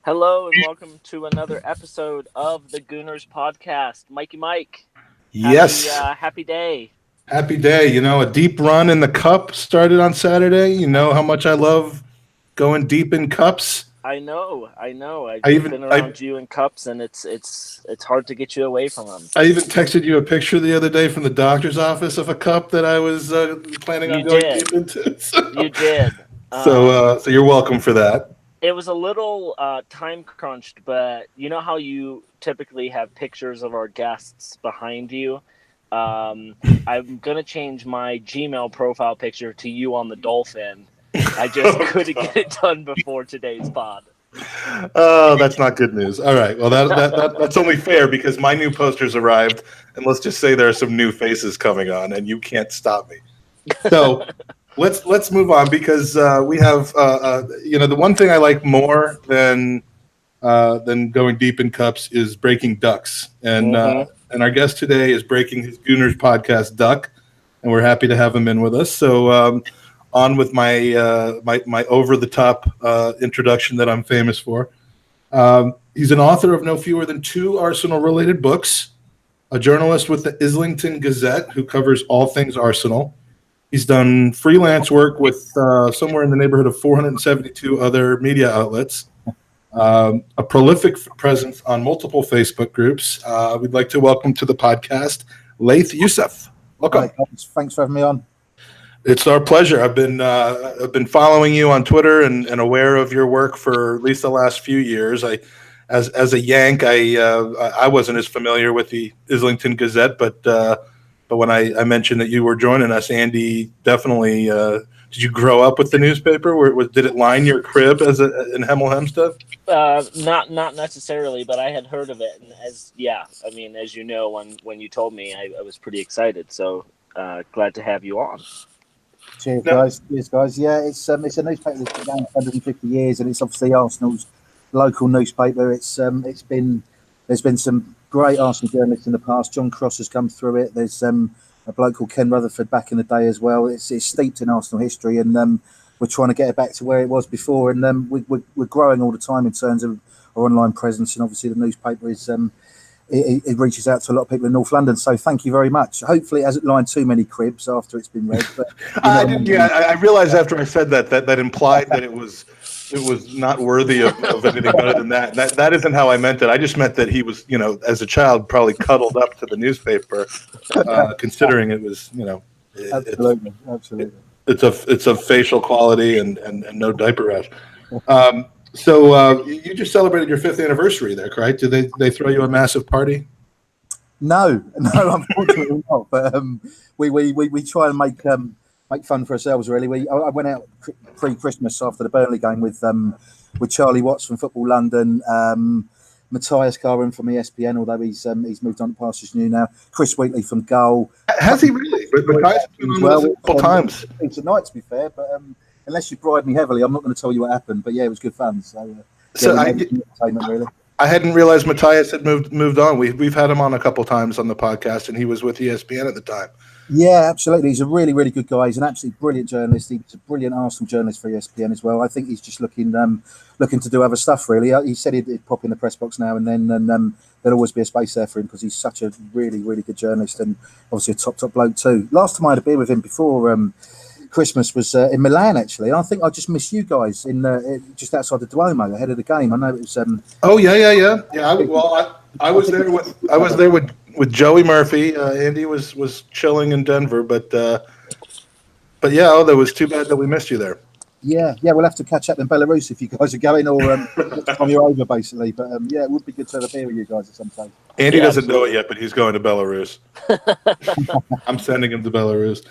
Hello and welcome to another episode of the Gooners podcast. Mikey Mike, Yes. happy day. Happy day. A deep run in the cup started on Saturday. You know how much I love going deep in cups. I know. I've I even been I, around you in cups, and it's hard to get you away from them. I even texted you a picture the other day from the doctor's office of a cup that I was planning on You going did, deep into. you did. So you're welcome for that. It was a little time crunched, but you know how you typically have pictures of our guests behind you. I'm gonna change my Gmail profile picture to you on the dolphin. I just couldn't get it done before today's pod. Oh, that's not good news. All right. Well, that's only fair because my new posters arrived, and let's just say there are some new faces coming on, and you can't stop me. So let's move on because we have the one thing I like more than going deep in cups is breaking ducks, and our guest today is breaking his Gooners podcast duck, and we're happy to have him in with us. So on with my over the top introduction that I'm famous for. He's an author of no fewer than 2 Arsenal related books, a journalist with the Islington Gazette who covers all things Arsenal. He's done freelance work with somewhere in the neighborhood of 472 other media outlets, a prolific presence on multiple Facebook groups. We'd like to welcome to the podcast Layth Yousif. Welcome. Hi, thanks for having me on. It's our pleasure. I've been following you on Twitter and aware of your work for at least the last few years. As a Yank, I wasn't as familiar with the Islington Gazette, but when I mentioned that you were joining us, Andy definitely. Did you grow up with the newspaper? Did it line your crib in Hemel Hempstead? Not necessarily, but I had heard of it, and as you know, when you told me, I was pretty excited. So glad to have you on. Cheers, guys. Cheers, guys. Yeah, it's a newspaper that's been going for 150 years, and it's obviously Arsenal's local newspaper. There's been some great Arsenal journalists in the past. John Cross has come through it. There's a bloke called Ken Rutherford back in the day as well. It's steeped in Arsenal history, and we're trying to get it back to where it was before. And we're growing all the time in terms of our online presence, and obviously the newspaper is it reaches out to a lot of people in North London. So thank you very much. Hopefully it hasn't lined too many cribs after it's been read. But I realized after I said that implied that it was not worthy of anything better than that. That isn't how I meant it. I just meant that he was, as a child, probably cuddled up to the newspaper, considering it was, absolutely. It's of facial quality and no diaper rash. So you just celebrated your 5th anniversary there, right? Did they throw you a massive party? No, unfortunately not. But we try and make fun for ourselves, really. I went out pre-Christmas after the Burnley game with Charlie Watts from Football London, Matthias Carwin from ESPN, although he's moved on to pastures new now. Chris Wheatley from Goal. Has he really? But Matthias has been on a couple times. Tonight, to be fair, but unless you bribed me heavily, I'm not going to tell you what happened. But yeah, it was good fun. Entertainment, really. I hadn't realized Matthias had moved on. We've had him on a couple times on the podcast, and he was with ESPN at the time. Yeah, absolutely. He's a really, really good guy. He's an absolutely brilliant journalist. He's a brilliant Arsenal journalist for ESPN as well. I think he's just looking to do other stuff, really. He said he'd pop in the press box now and then, and there'll always be a space there for him because he's such a really, really good journalist and obviously a top bloke too. Last time I had a beer with him before Christmas was in Milan, actually. And I think I just missed you guys in just outside the Duomo ahead of the game. I know it was. Oh yeah. I was there with Joey Murphy. Andy was chilling in Denver, but yeah, that was too bad that we missed you there. Yeah, we'll have to catch up in Belarus if you guys are going, or on you're over, basically. But yeah, it would be good to have a beer with you guys at some time. Andy doesn't know it yet, but he's going to Belarus. I'm sending him to Belarus.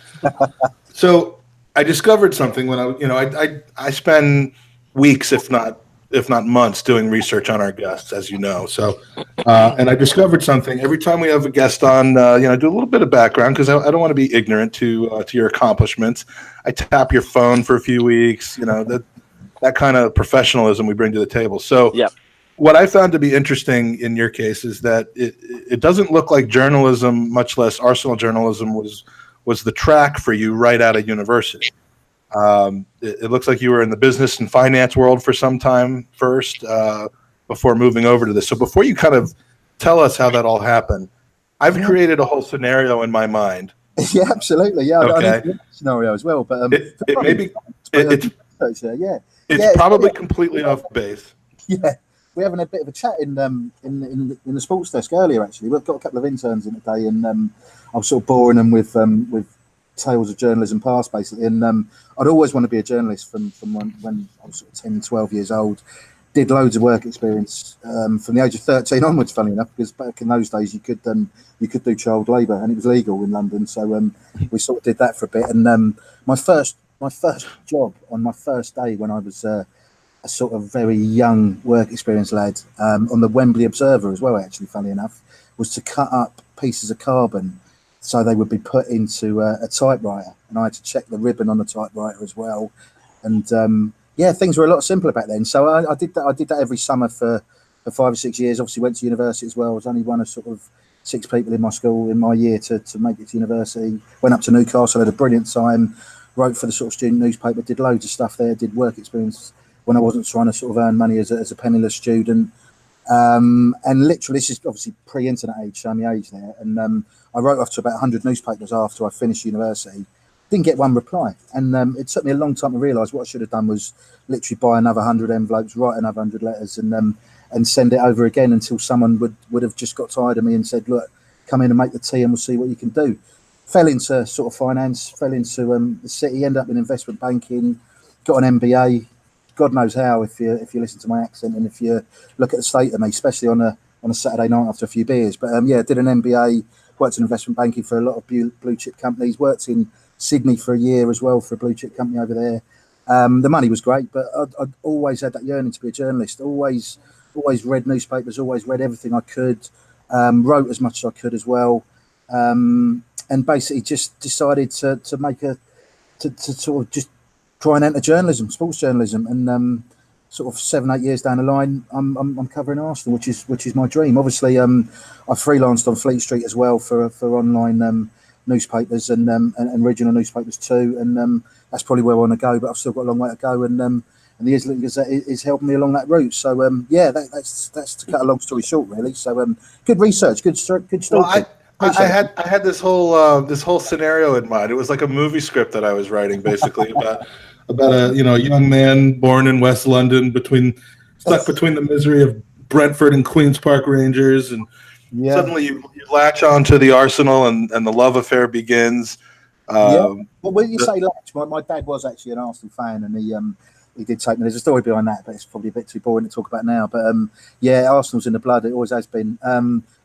So I discovered something when I spend weeks, if not months, doing research on our guests, as you know. So, and I discovered something every time we have a guest on. Do a little bit of background because I don't want to be ignorant to your accomplishments. I tap your phone for a few weeks. That kind of professionalism we bring to the table. So, what I found to be interesting in your case is that it doesn't look like journalism, much less Arsenal journalism, was the track for you right out of university. It looks like you were in the business and finance world for some time first. before moving over to this. So before you kind of tell us how that all happened, I've created a whole scenario in my mind. Yeah, absolutely. Yeah, Okay. I need a scenario as well, but it may be it's yeah, it's probably completely off base. Yeah, we having a bit of a chat in the sports desk earlier. Actually, we've got a couple of interns in today, and I was sort of boring them with tales of journalism past, basically. And I'd always want to be a journalist from when I was sort of 10, 12 years old. Did loads of work experience from the age of 13 onwards, funny enough, because back in those days you could do child labour and it was legal in London. So we sort of did that for a bit. And my first job on my first day when I was a sort of very young work experience lad on the Wembley Observer as well, actually, funny enough, was to cut up pieces of carbon so they would be put into a typewriter, and I had to check the ribbon on the typewriter as well. And things were a lot simpler back then. So I did that. I did that every summer for 5 or 6 years. Obviously, went to university as well. I was only one of sort of 6 people in my school in my year to make it to university. Went up to Newcastle, had a brilliant time. Wrote for the sort of student newspaper. Did loads of stuff there. Did work experience when I wasn't trying to sort of earn money as a penniless student. And literally, this is obviously pre-internet age, showing my age there. And I wrote off to about 100 newspapers after I finished university. Didn't get one reply. And it took me a long time to realise what I should have done was literally buy another 100 envelopes, write another 100 letters, and send it over again until someone would have just got tired of me and said, look, come in and make the tea and we'll see what you can do. Fell into sort of finance, fell into the city, ended up in investment banking, got an MBA. God knows how if you listen to my accent and if you look at the state of me, especially on a Saturday night after a few beers. But did an MBA, worked in investment banking for a lot of blue chip companies, worked in Sydney for a year as well for a blue chip company over there. The money was great, but I'd always had that yearning to be a journalist. Always read newspapers, always read everything I could, wrote as much as I could as well, and basically just decided to sort of just try and enter journalism, sports journalism, and sort of 7-8 years down the line, I'm covering Arsenal, which is my dream. Obviously, I freelanced on Fleet Street as well for online newspapers and regional newspapers too, and that's probably where I want to go. But I've still got a long way to go, and the Islington Gazette is helping me along that route. So that's to cut a long story short, really. So good research, good story. Well, I had this whole scenario in mind. It was like a movie script that I was writing, basically about a young man born in West London, stuck between the misery of Brentford and Queens Park Rangers, and suddenly you latch onto the Arsenal, and the love affair begins. Well, when you say latch, my dad was actually an Arsenal fan, and he did take me. There's a story behind that, but it's probably a bit too boring to talk about now. But Arsenal's in the blood. It always has been.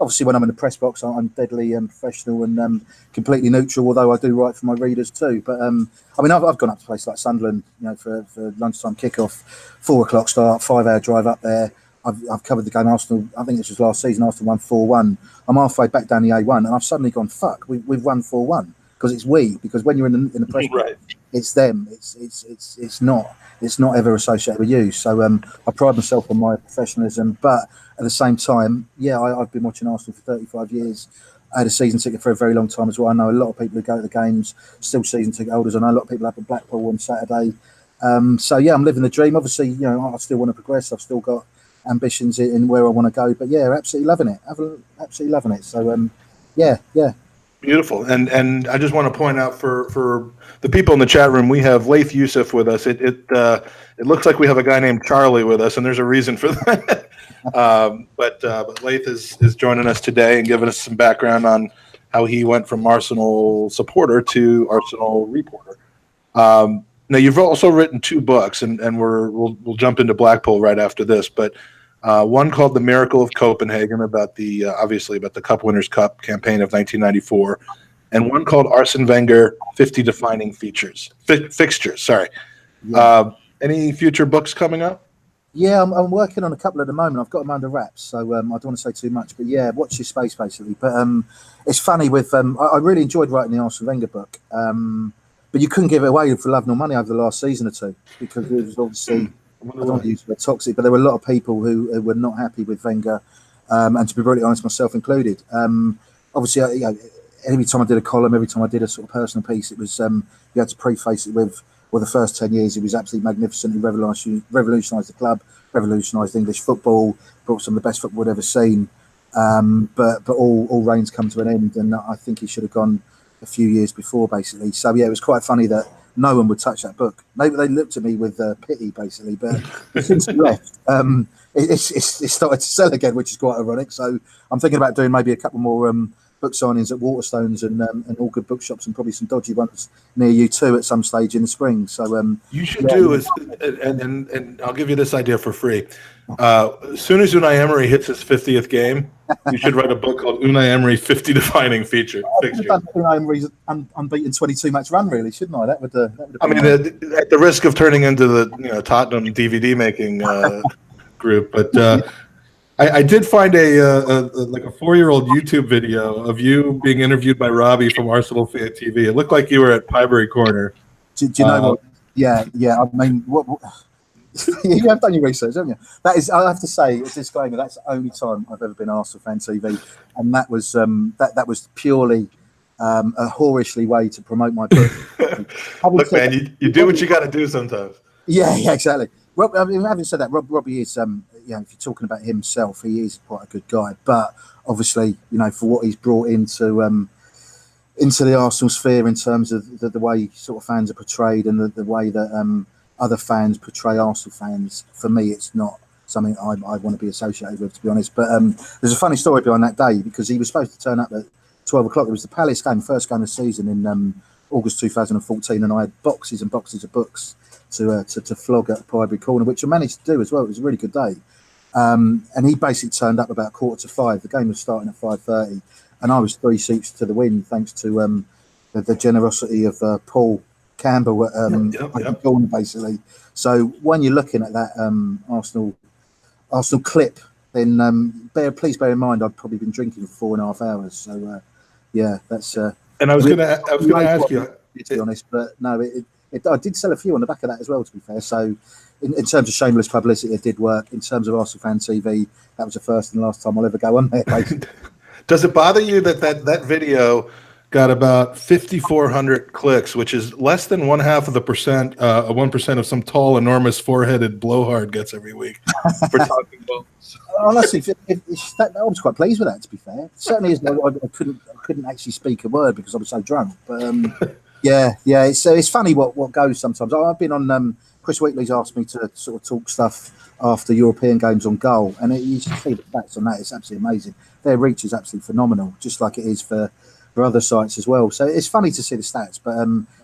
Obviously, when I'm in the press box, I'm deadly professional and completely neutral. Although I do write for my readers too. But I've gone up to places like Sunderland, for lunchtime kickoff, 4 o'clock start, 5-hour drive up there. I've covered the game. Arsenal, I think this was last season. Arsenal won 4-1. I'm halfway back down the A1, and I've suddenly gone, fuck, we've won 4-1 because it's we. Because when you're in the press box, it's them. It's not ever associated with you. So I pride myself on my professionalism, but at the same time, I've been watching Arsenal for 35 years. I had a season ticket for a very long time as well. I know a lot of people who go to the games, still season ticket holders. I know a lot of people up at Blackpool on Saturday. I'm living the dream. Obviously, I still want to progress. I've still got ambitions in where I want to go. But absolutely loving it. Absolutely loving it. So Beautiful. And I just want to point out for the people in the chat room, we have Layth Yousif with us. It looks like we have a guy named Charlie with us, and there's a reason for that. But Layth is joining us today and giving us some background on how he went from Arsenal supporter to Arsenal reporter. Now, you've also written 2 books, and we'll jump into Blackpool right after this, but one called The Miracle of Copenhagen, about obviously about the Cup Winners' Cup campaign of 1994, and one called Arsene Wenger 50 Defining Fixtures. Sorry. Yeah. Any future books coming up? Yeah, I'm working on a couple at the moment. I've got them under wraps, so I don't want to say too much. But watch your space, basically. But it's funny with I really enjoyed writing the Arsene Wenger book, but you couldn't give it away for love nor money over the last season or two because it was obviously. I don't want to use the word toxic, but there were a lot of people who were not happy with Wenger, and to be brutally honest, myself included. Obviously, every time I did a column, every time I did a sort of personal piece, it was you had to preface it with, the first 10 years, it was absolutely magnificent. He revolutionised the club, revolutionised English football, brought some of the best football I'd ever seen. But all reigns come to an end, and I think he should have gone a few years before, basically. So yeah, it was quite funny that no one would touch that book. Maybe they looked at me with pity, basically. But since he left, it started to sell again, which is quite ironic. So I'm thinking about doing maybe a couple more book signings at Waterstones and all good bookshops, and probably some dodgy ones near you too at some stage in the spring. So you should do is, and I'll give you this idea for free. As soon as Unai Emery hits his 50th game, you should write a book called Unai Emery 50 Defining Fixtures. Unai Emery's unbeaten 22-match run, really, shouldn't I? That would. I mean, at the risk of turning into the Tottenham DVD making group, but I did find a 4-year-old YouTube video of you being interviewed by Robbie from Arsenal Fan TV. It looked like you were at Pibury Corner. Do you know what? Yeah. I mean, what you have done your research, haven't you? That is, I have to say, as a disclaimer, that's the only time I've ever been Arsenal Fan TV, and that was that was purely a whorishly way to promote my book. Look, man, you do what you got to do sometimes. Yeah, exactly. Rob, I mean, having said that, Robbie is, if you're talking about himself, he is quite a good guy. But obviously, for what he's brought into the Arsenal sphere in terms of the way sort of fans are portrayed and the way that other fans portray Arsenal fans, for me, it's not something I want to be associated with, to be honest. But there's a funny story behind that day, because he was supposed to turn up at 12 o'clock. It was the Palace game, first game of the season in August 2014, and I had boxes and boxes of books to flog at Pibury Corner, which I managed to do as well. It was a really good day. And he basically turned up about 4:45. The game was starting at 5:30, and I was 3 seats to the wind, thanks to the generosity of Paul Campbell at Corner, basically. So when you're looking at that Arsenal clip, then please bear in mind I'd probably been drinking for 4.5 hours. So that's. And I was going to ask you, to be honest, but no, I did sell a few on the back of that as well, to be fair. So in terms of shameless publicity, it did work. In terms of Arsenal Fan TV, that was the first and last time I'll ever go on there. Does it bother you that video got about 5,400 clicks, which is less than 1% of some tall, enormous, four-headed blowhard gets every week for talking about? Honestly, I was quite pleased with that, to be fair. Certainly, I couldn't actually speak a word because I was so drunk. But it's funny what goes sometimes. I've been on. Chris Wheatley's asked me to sort of talk stuff after European games on Goal, and you should see the stats on that. It's absolutely amazing. Their reach is absolutely phenomenal, just like it is for other sites as well. So it's funny to see the stats, but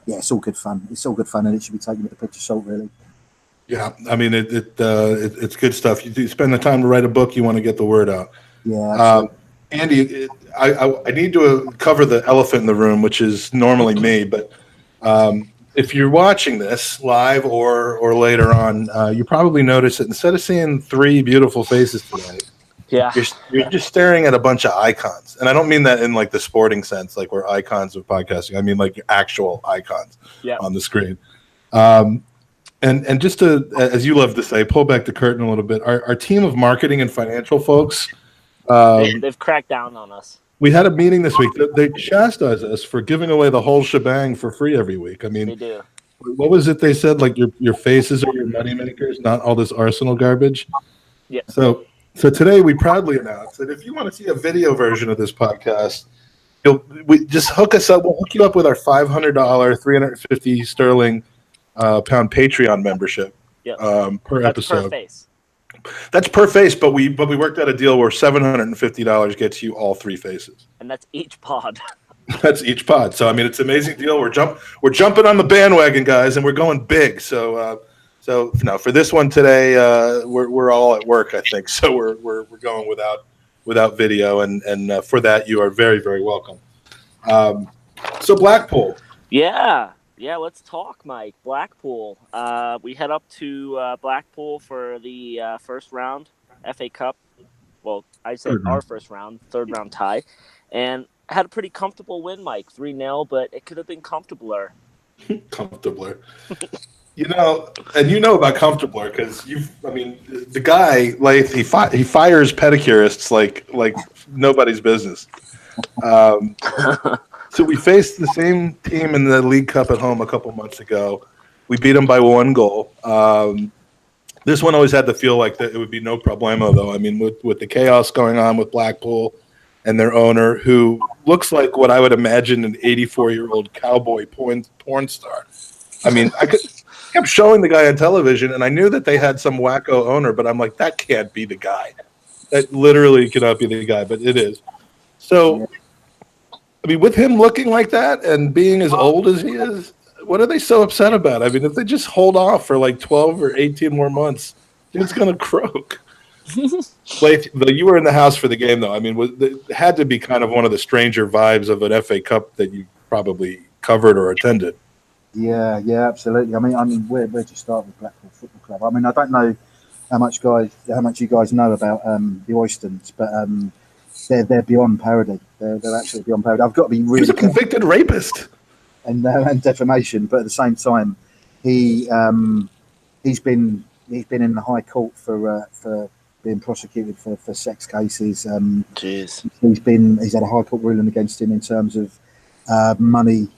it's all good fun. It's all good fun, and it should be taken with a pinch of salt, really. Yeah, I mean it's good stuff. You spend the time to write a book, you want to get the word out. Yeah. Andy, I need to cover the elephant in the room, which is normally me, but if you're watching this live or later on, you probably notice that instead of seeing 3 beautiful faces today, you're just staring at a bunch of icons. And I don't mean that in like the sporting sense, like we're icons of podcasting. I mean like actual icons on the screen. And just to, as you love to say, pull back the curtain a little bit, our team of marketing and financial folks, they've cracked down on us. We had a meeting this week. They chastised us for giving away the whole shebang for free every week. I mean, they do. What was it they said? Like your faces are your money makers, not all this Arsenal garbage. Yeah. So today we proudly announced that if you want to see a video version of this podcast, we just hook us up. We'll hook you up with our $500, 350 sterling pound Patreon membership per episode. Per face. That's per face, but we worked out a deal where $750 gets you all 3 faces, and that's each pod. That's each pod. So I mean, it's an amazing deal. We're jumping on the bandwagon, guys, and we're going big. So for this one today, we're all at work, I think. So we're going without video, and for that you are very, very welcome. So Blackpool. Yeah, let's talk, Mike. Blackpool. We head up to Blackpool for the first round, FA Cup. Well, I said our first round, third round tie. And had a pretty comfortable win, Mike. 3-0, but it could have been comfortabler. Comfortabler. And you know about comfortabler because the guy, Layth, he fires pedicurists like nobody's business. So we faced the same team in the League Cup at home a couple months ago. We beat them by 1 goal. This one always had to feel like that it would be no problemo, though. I mean, with the chaos going on with Blackpool and their owner, who looks like what I would imagine an 84-year-old cowboy porn star. I mean, kept showing the guy on television, and I knew that they had some wacko owner, but I'm like, that can't be the guy. That literally cannot be the guy, but it is. So, I mean, with him looking like that and being as old as he is, what are they so upset about? I mean, if they just hold off for like 12 or 18 more months, dude's going to croak. Layth, you were in the house for the game, though. I mean, it had to be kind of one of the stranger vibes of an FA Cup that you probably covered or attended. Yeah, absolutely. I mean, where to start with Blackpool Football Club? I mean, I don't know how much you guys know about the Oystons, but they're beyond parody. They're absolutely beyond parody. I've got to be really. He's a convicted rapist and defamation, but at the same time, he's been in the High Court for being prosecuted for sex cases. Jeez. He's had a High Court ruling against him in terms of money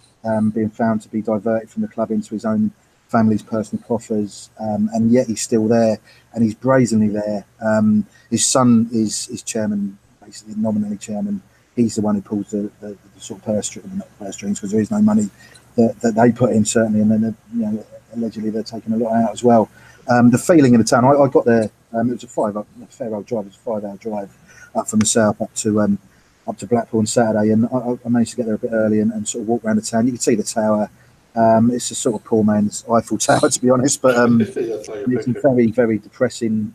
being found to be diverted from the club into his own family's personal coffers, and yet he's still there, and he's brazenly there. His son is chairman, basically nominally chairman. He's the one who pulls the sort of purse strings, because there is no money that they put in, certainly, and then allegedly they're taking a lot out as well. The feeling in the town, I got there. It was a fair old drive. It was a 5-hour drive up from the south up to Blackpool on Saturday, and I managed to get there a bit early and sort of walk around the town. You could see the tower. It's a sort of poor man's Eiffel Tower, to be honest, but it's a very, very depressing,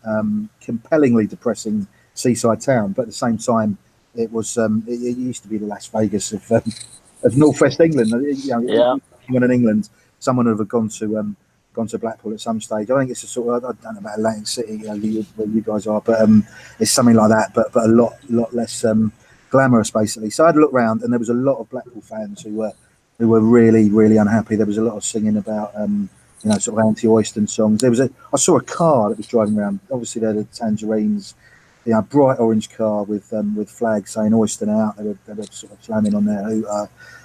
compellingly depressing seaside town. But at the same time, it was it used to be the Las Vegas of northwest England. Anyone in England, someone would have gone to Blackpool at some stage. I think it's a sort of, I don't know about Atlantic City, where you guys are, but it's something like that, but a lot less glamorous, basically. So I had a look round, and there was a lot of Blackpool fans who were really, really unhappy. There was a lot of singing about sort of anti-Oyston songs. I saw a car that was driving around. Obviously, they're the Tangerines, bright orange car with flags saying Oyston out. They were sort of slamming on there.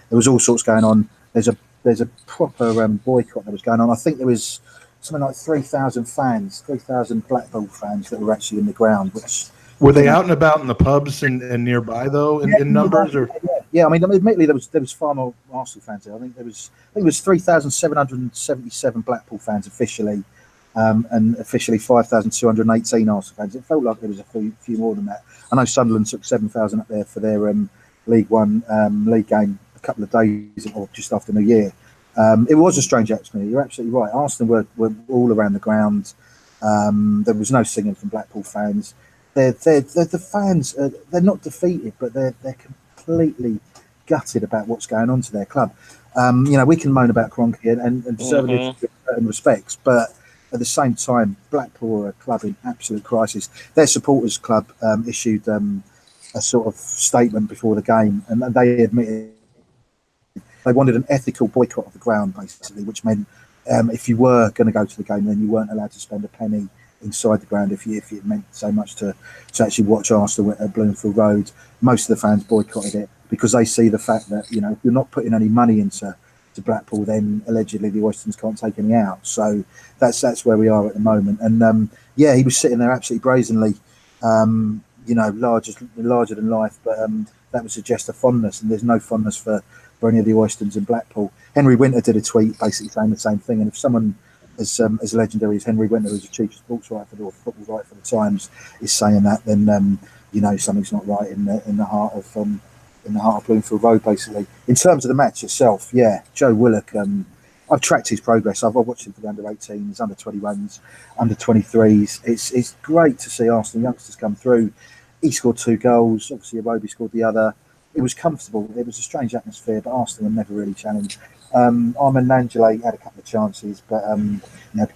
There was all sorts going on. There's a proper boycott that was going on. I think there was something like 3,000 Blackpool fans that were actually in the ground. Which were they out and about in the pubs and nearby, though, in numbers? Or yeah, I mean, admittedly, there was far more Arsenal fans there. I think there was 3,777 Blackpool fans officially, and officially 5,218 Arsenal fans. It felt like there was a few more than that. I know Sunderland took 7,000 up there for their League One league game a couple of days or just after New Year. It was a strange atmosphere. You're absolutely right. Arsenal were all around the ground. There was no singing from Blackpool fans. The fans. They're not defeated, but they're completely gutted about what's going on to their club. We can moan about Kroenke and deserve it in respects, but at the same time, Blackpool are a club in absolute crisis. Their supporters club issued a sort of statement before the game, and they admitted they wanted an ethical boycott of the ground, basically, which meant if you were going to go to the game, then you weren't allowed to spend a penny inside the ground if it meant so much to actually watch Arsenal at Bloomfield Road. Most of the fans boycotted it because they see the fact that if you're not putting any money into Blackpool, then allegedly the Oystons can't take any out. So that's where we are at the moment. And he was sitting there absolutely brazenly, larger than life, but that would suggest a fondness, and there's no fondness for any of the Oystons in Blackpool. Henry Winter did a tweet basically saying the same thing, and if someone as legendary as Henry Winter, who's a chief sports writer or football writer for the Times, is saying that, then something's not right in the heart of Bloomfield Road, basically. In terms of the match itself, Joe Willock, I've tracked his progress. I've watched him for the under-18s, under-21s, under-23s. It's great to see Arsenal youngsters come through. He scored 2 goals. Obviously, Iwobi scored the other. It was comfortable. It was a strange atmosphere, but Arsenal were never really challenged. Armand Nangelay had a couple of chances, but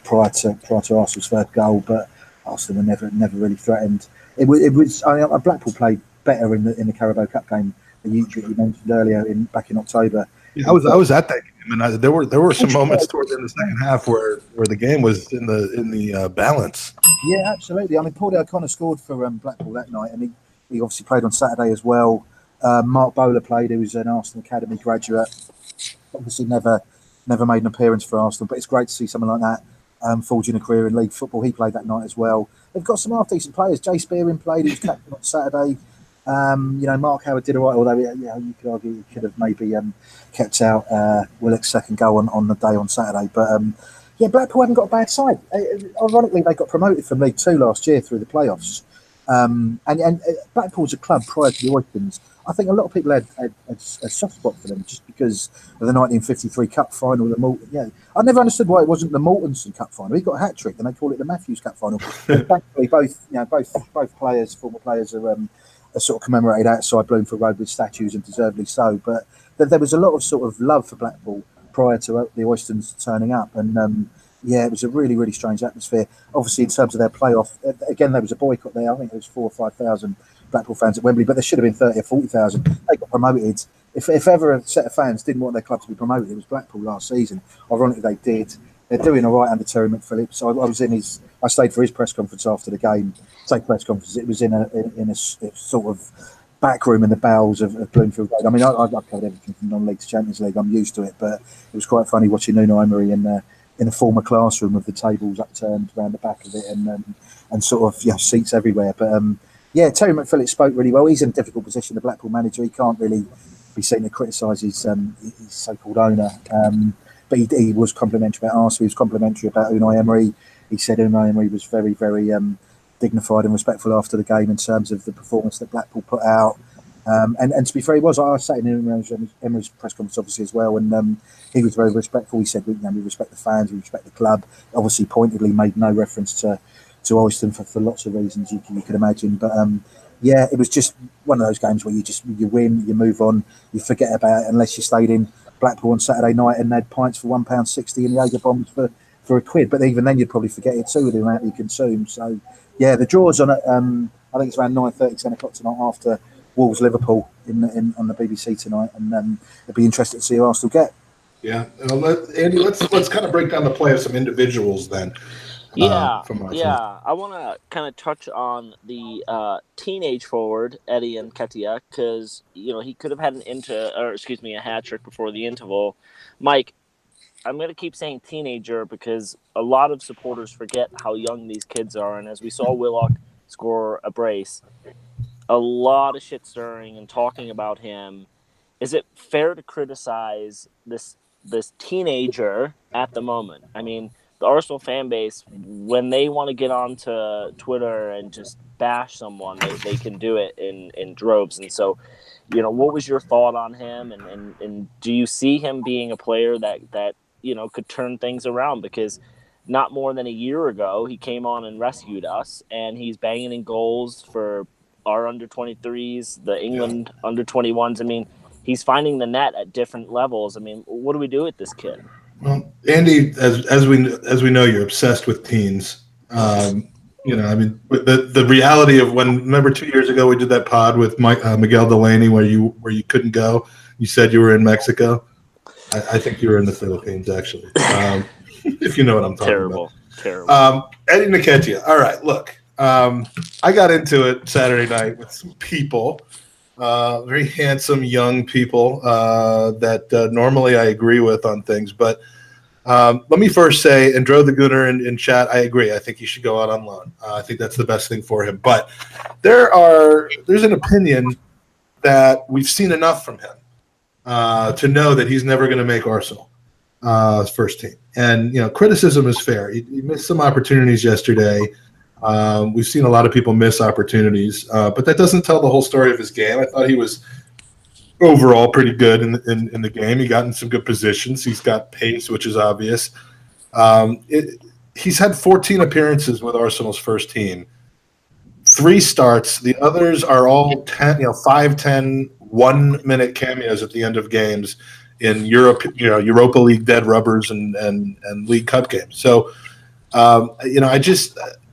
prior to Arsenal's first goal, but Arsenal were never really threatened. Blackpool played better in the Carabao Cup game that you mentioned earlier back in October. Yeah, I was at that game, and there were some moments towards the end of the second half where the game was in the balance. Yeah, absolutely. I mean, Paul O'Connor scored for Blackpool that night, and he obviously played on Saturday as well. Mark Bowler played, who was an Arsenal Academy graduate. Obviously, never never made an appearance for Arsenal, but it's great to see someone like that forging a career in league football. He played that night as well. They've got some half decent players. Jay Spearing played. He was captain on Saturday. Mark Howard did all right, although you could argue he could have maybe kept out Willock's second goal on the day on Saturday. But Blackpool haven't got a bad side. Ironically, they got promoted from League Two last year through the playoffs. And Blackpool's a club prior to the Oysters. I think a lot of people had a soft spot for them just because of the 1953 Cup final. I never understood why it wasn't the Mortensen Cup final. He got a hat trick, and they call it the Matthews Cup final. Thankfully, both players, former players, are sort of commemorated outside Bloomfield Road with statues, and deservedly so. But there was a lot of sort of love for Blackpool prior to the Oysters turning up, and it was a really, really strange atmosphere. Obviously, in terms of their playoff, again, there was a boycott there. I think it was 4,000 or 5,000 Blackpool fans at Wembley, but there should have been 30,000 or 40,000. They got promoted. If ever a set of fans didn't want their club to be promoted, it was Blackpool last season. Ironically, they did. They're doing all right under Terry McPhillips. So I stayed for his press conference after the game. Press conference. It was in a sort of back room in the bowels of Bloomfield Road. I mean, I've covered everything from non-league to Champions League. I'm used to it, but it was quite funny watching Nuno Emery in a former classroom with the tables upturned around the back of it and sort of seats everywhere. But Terry McPhillips spoke really well. He's in a difficult position, the Blackpool manager. He can't really be seen to criticise his so-called owner. But he was complimentary about Arsenal. He was complimentary about Unai Emery. He said Unai Emery was very, very dignified and respectful after the game in terms of the performance that Blackpool put out. And to be fair, he was. I sat in Emery's press conference obviously as well, and he was very respectful. He said, we respect the fans, we respect the club. Obviously, pointedly made no reference to Oyston for lots of reasons you could imagine. But it was just one of those games where you win, you move on, you forget about it, unless you stayed in Blackpool on Saturday night and had pints for £1.60 and the Jager bombs for £1. But even then, you'd probably forget it too with the amount you consume. So the draw's on at I think it's around 9:30, 10 o'clock tonight after Wolves Liverpool on the BBC tonight, and it'd be interesting to see who Arsenal get. Yeah, Andy, let's kind of break down the play of some individuals then. I want to kind of touch on the teenage forward Eddie Nketiah, because he could have had a hat trick before the interval. Mike, I'm going to keep saying teenager because a lot of supporters forget how young these kids are, and as we saw Willock score a brace, a lot of shit stirring and talking about him. Is it fair to criticize this teenager at the moment? I mean, the Arsenal fan base, when they want to get onto Twitter and just bash someone, they can do it in droves. And so, what was your thought on him? And do you see him being a player that could turn things around? Because not more than a year ago, he came on and rescued us, and he's banging in goals for our under-23s, the England under-21s. I mean, he's finding the net at different levels. I mean, what do we do with this kid? Well, Andy, as we know, you're obsessed with teens. The reality of remember 2 years ago we did that pod with Miguel Delaney where you couldn't go. You said you were in Mexico. I think you were in the Philippines, actually. If you know what I'm talking about. Terrible. Eddie Nketiah. All right, look. I got into it Saturday night with some people, very handsome young people that normally I agree with on things. But let me first say, and Dro the Gooner in chat, I agree. I think he should go out on loan. I think that's the best thing for him. But there's an opinion that we've seen enough from him to know that he's never going to make Arsenal first team. And, criticism is fair. He missed some opportunities yesterday. We've seen a lot of people miss opportunities, but that doesn't tell the whole story of his game. I thought he was overall pretty good in the game. He got in some good positions. He's got pace, which is obvious. He's had 14 appearances with Arsenal's first team, 3 starts. The others are all 10, 5, 10, 1-minute cameos at the end of games in Europe, Europa League dead rubbers and League Cup games. So,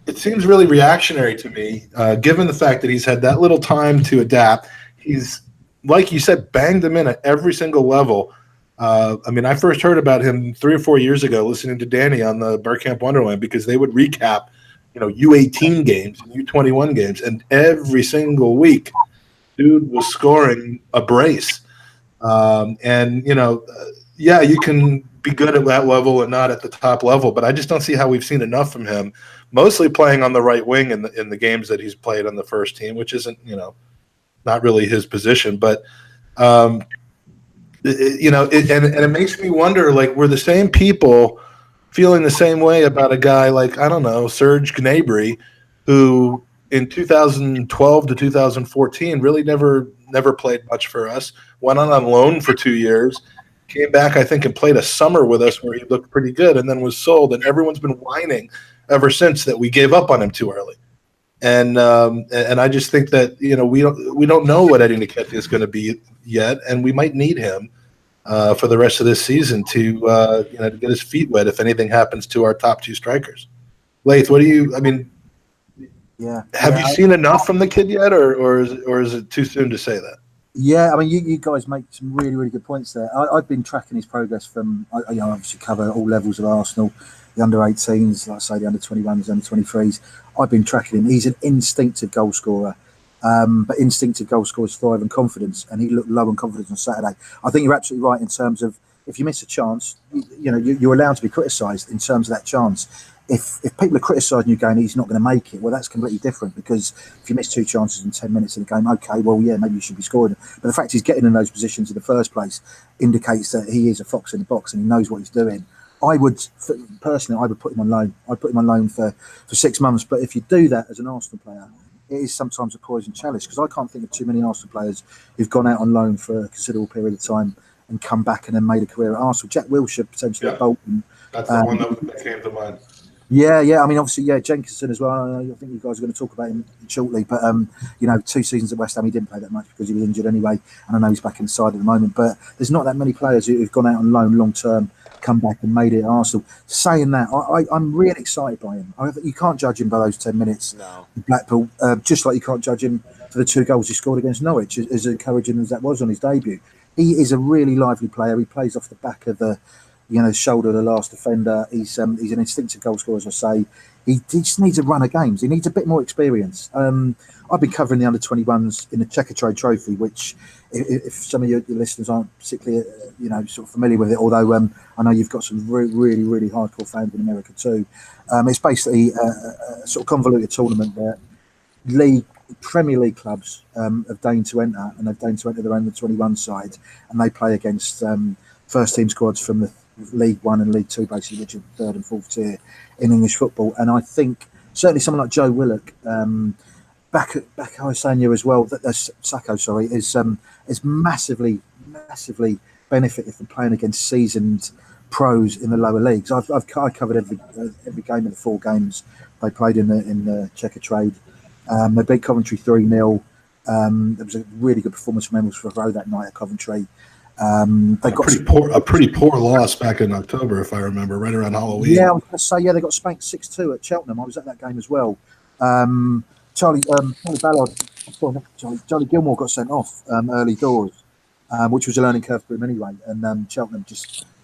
it seems really reactionary to me, given the fact that he's had that little time to adapt. He's, like you said, banged them in at every single level. I first heard about him 3 or 4 years ago listening to Danny on the Bergkamp Wonderland because they would recap, U18 games and U21 games, and every single week, dude was scoring a brace. You can be good at that level and not at the top level. But I just don't see how we've seen enough from him. Mostly playing on the right wing in the games that he's played on the first team, which isn't not really his position. But and it makes me wonder, like, we're the same people feeling the same way about a guy like, I don't know, Serge Gnabry, who in 2012 to 2014 really never played much for us, went on loan for 2 years, came back, I think, and played a summer with us where he looked pretty good, and then was sold, and everyone's been whining ever since that we gave up on him too early. And I just think that we don't know what Eddie Nketiah is going to be yet, and we might need him for the rest of this season to get his feet wet if anything happens to our top two strikers. Layth, what do you? I mean, have you seen enough from the kid yet, or is it too soon to say that? Yeah, I mean, you guys make some really, really good points there. I've been tracking his progress from, obviously cover all levels of Arsenal, the under-18s, like I say, the under-21s, under-23s. I've been tracking him. He's an instinctive goal scorer, but instinctive goal scorers thrive on confidence, and he looked low on confidence on Saturday. I think you're absolutely right in terms of if you miss a chance, you're allowed to be criticised in terms of that chance. If people are criticising you going, he's not going to make it, well, that's completely different, because if you miss 2 chances in 10 minutes in the game, okay, well, yeah, maybe you should be scoring. But the fact he's getting in those positions in the first place indicates that he is a fox in the box and he knows what he's doing. I would put him on loan. I'd put him on loan for 6 months. But if you do that as an Arsenal player, it is sometimes a poison chalice, because I can't think of too many Arsenal players who've gone out on loan for a considerable period of time and come back and then made a career at Arsenal. Jack Wilshere potentially at Bolton. That's the one that came to mind. Yeah. I mean, obviously, Jenkinson as well. I think you guys are going to talk about him shortly. But 2 seasons at West Ham, he didn't play that much because he was injured anyway. And I know he's back inside at the moment. But there's not that many players who've gone out on loan long term, come back and made it at Arsenal. Saying that, I'm really excited by him. You can't judge him by those 10 minutes. No. Blackpool, just like you can't judge him for the 2 goals he scored against Norwich, as encouraging as that was on his debut. He is a really lively player. He plays off the back of the shoulder of the last defender. He's an instinctive goal scorer, as I say. He just needs a run of games. He needs a bit more experience. I've been covering the under-21s in the Checkatrade Trophy, which, if some of your listeners aren't particularly, sort of familiar with it, although I know you've got some really, really hardcore fans in America too. It's basically a sort of convoluted tournament where Premier League clubs have deigned to enter, and they've deigned to enter their under-21 side, and they play against first-team squads from the League One and League Two, basically, which are 3rd and 4th tier in English football. And I think certainly someone like Joe Willock, back I was saying you as well, that Sacco, is massively benefited from playing against seasoned pros in the lower leagues. I covered every game of the 4 games they played in the Checkatrade. They beat Coventry 3-0. There was a really good performance from Middlesbrough Row that night at Coventry. They got a pretty poor loss back in October, if I remember, right around Halloween. Yeah, I was going to say, they got spanked 6-2 at Cheltenham. I was at that game as well. Charlie Gilmore got sent off early doors, which was a learning curve for him anyway. And Cheltenham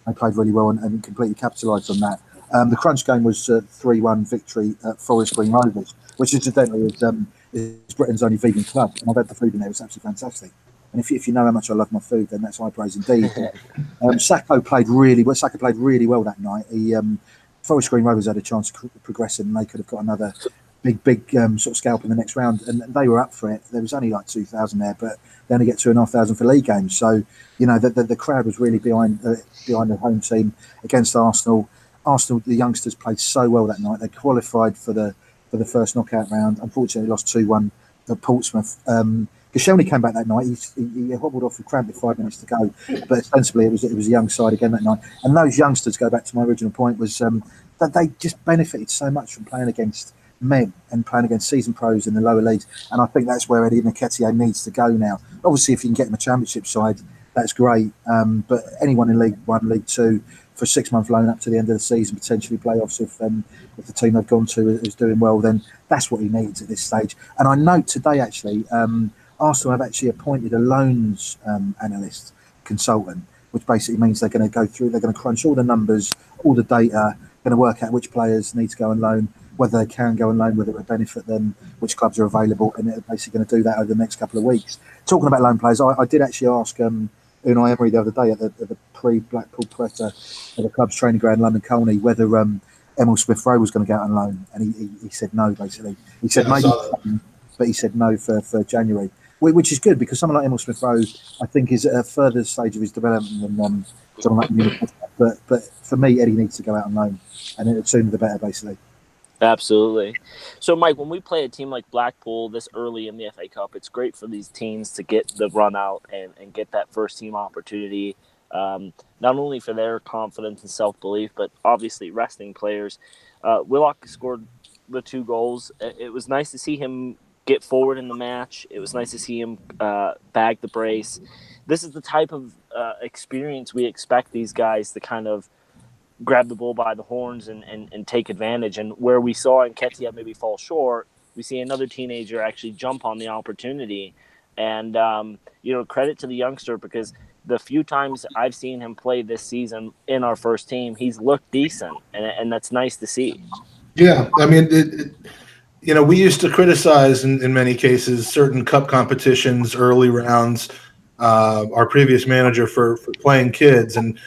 they played really well and completely capitalised on that. The crunch game was a 3-1 victory at Forest Green Rovers, which incidentally is Britain's only vegan club. And I've had the food in there; it's absolutely fantastic. And if you know how much I love my food, then that's high praise indeed. Sacco played really well. That night. Forest Green Rovers had a chance to progress, and they could have got another big sort of scalp in the next round, and they were up for it. There was only like 2,000 there, but they only get 2,500 for league games. So the crowd was really behind the home team against Arsenal. Arsenal, the youngsters played so well that night. They qualified for the first knockout round. Unfortunately, lost 2-1 at Portsmouth. Koscielny came back that night. He hobbled off with cramp with 5 minutes to go, but ostensibly it was a young side again that night. And those youngsters, go back to my original point, was that they just benefited so much from playing against men and playing against seasoned pros in the lower leagues. And I think that's where Eddie Nketiah needs to go now. Obviously, if you can get him a championship side, that's great. But anyone in League One, League Two, for a 6-month loan up to the end of the season, potentially playoffs, if the team they've gone to is doing well, then that's what he needs at this stage. And I note today, actually, Arsenal have actually appointed a loans analyst consultant, which basically means they're going to go through, they're going to crunch all the numbers, all the data, going to work out which players need to go on loan, whether they can go on loan, whether it would benefit them, which clubs are available, and they're basically going to do that over the next couple of weeks. Talking about loan players, I did actually ask Unai Emery the other day at the pre-Blackpool presser at the club's training ground, London Colney, whether Emil Smith-Rowe was going to go out on loan, and he said no. Basically, he said maybe, but he said no for January, which is good because someone like Emil Smith-Rowe, I think, is at a further stage of his development than someone like Munich. But for me, Eddie needs to go out on loan, and the sooner the better, basically. Absolutely. So, Mike, when we play a team like Blackpool this early in the FA Cup, it's great for these teams to get the run out and get that first team opportunity, not only for their confidence and self-belief, but obviously resting players. Willock scored the 2 goals. It was nice to see him get forward in the match. It was nice to see him bag the brace. This is the type of experience we expect these guys to kind of grab the bull by the horns and take advantage. And where we saw Nketiah maybe fall short, we see another teenager actually jump on the opportunity. And, credit to the youngster, because the few times I've seen him play this season in our first team, he's looked decent, and that's nice to see. Yeah, I mean, we used to criticize in many cases certain cup competitions, early rounds, our previous manager for playing kids. And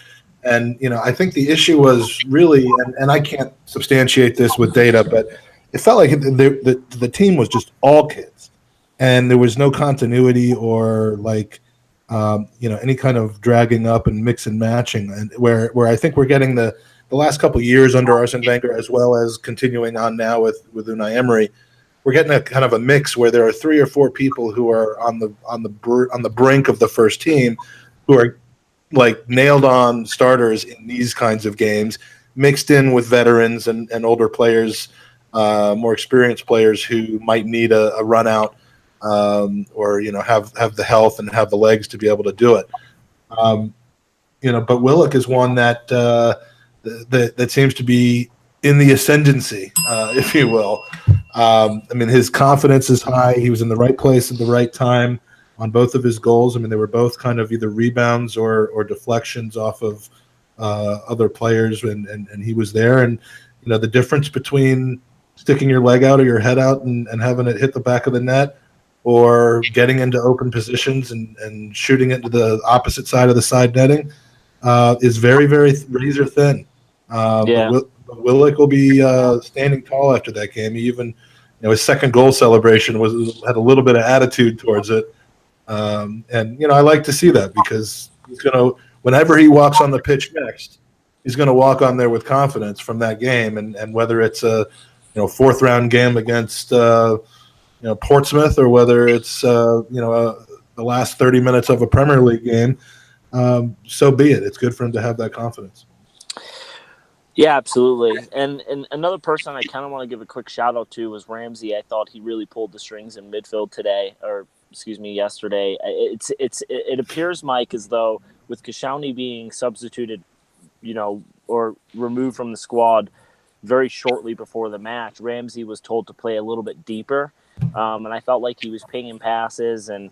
I think the issue was really, and I can't substantiate this with data, but it felt like the team was just all kids, and there was no continuity or any kind of dragging up and mix and matching. And where I think we're getting the last couple of years under Arsene Wenger, as well as continuing on now with Unai Emery, we're getting a kind of a mix where there are 3 or 4 people who are on the brink of the first team, who are like nailed on starters in these kinds of games, mixed in with veterans and older players, more experienced players who might need a run out, or have the health and have the legs to be able to do it. But Willock is one that seems to be in the ascendancy, if you will. His confidence is high. He was in the right place at the right time on both of his goals. They were both kind of either rebounds or deflections off of other players, and he was there. And the difference between sticking your leg out or your head out and having it hit the back of the net, or getting into open positions and shooting it to the opposite side of the side netting, is very, very razor thin. But Willock will be standing tall after that game. He even, his second goal celebration had a little bit of attitude towards it. I like to see that, because he's whenever he walks on the pitch next, he's going to walk on there with confidence from that game. And whether it's a 4th round game against Portsmouth, or whether it's the last 30 minutes of a Premier League game, so be it. It's good for him to have that confidence. Yeah, absolutely. And another person I kind of want to give a quick shout out to was Ramsey. I thought he really pulled the strings in midfield yesterday. It appears, Mike, as though with Koscielny being substituted, or removed from the squad very shortly before the match, Ramsey was told to play a little bit deeper, and I felt like he was pinging passes, and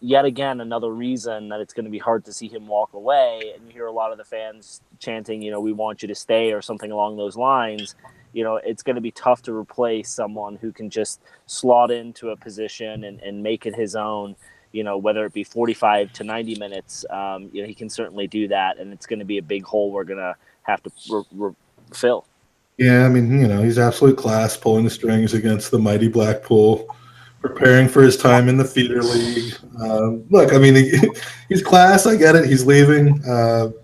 yet again, another reason that it's going to be hard to see him walk away. And you hear a lot of the fans chanting, we want you to stay, or something along those lines. It's going to be tough to replace someone who can just slot into a position and make it his own, whether it be 45 to 90 minutes. He can certainly do that, and it's going to be a big hole we're going to have to fill. Yeah, he's absolute class, pulling the strings against the mighty Blackpool, preparing for his time in the feeder league. He's class. I get it. He's leaving. I'm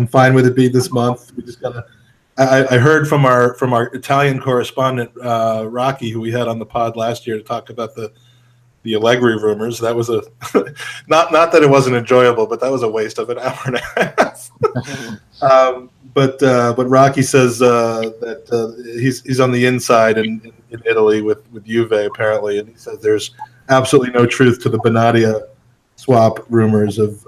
fine with it being this month. We just gotta. I heard from our Italian correspondent, Rocky, who we had on the pod last year to talk about the Allegri rumors. That was not that it wasn't enjoyable, but that was a waste of an hour and a half. But Rocky says that he's on the inside in Italy with Juve, apparently, and he says there's absolutely no truth to the Benatia swap rumors of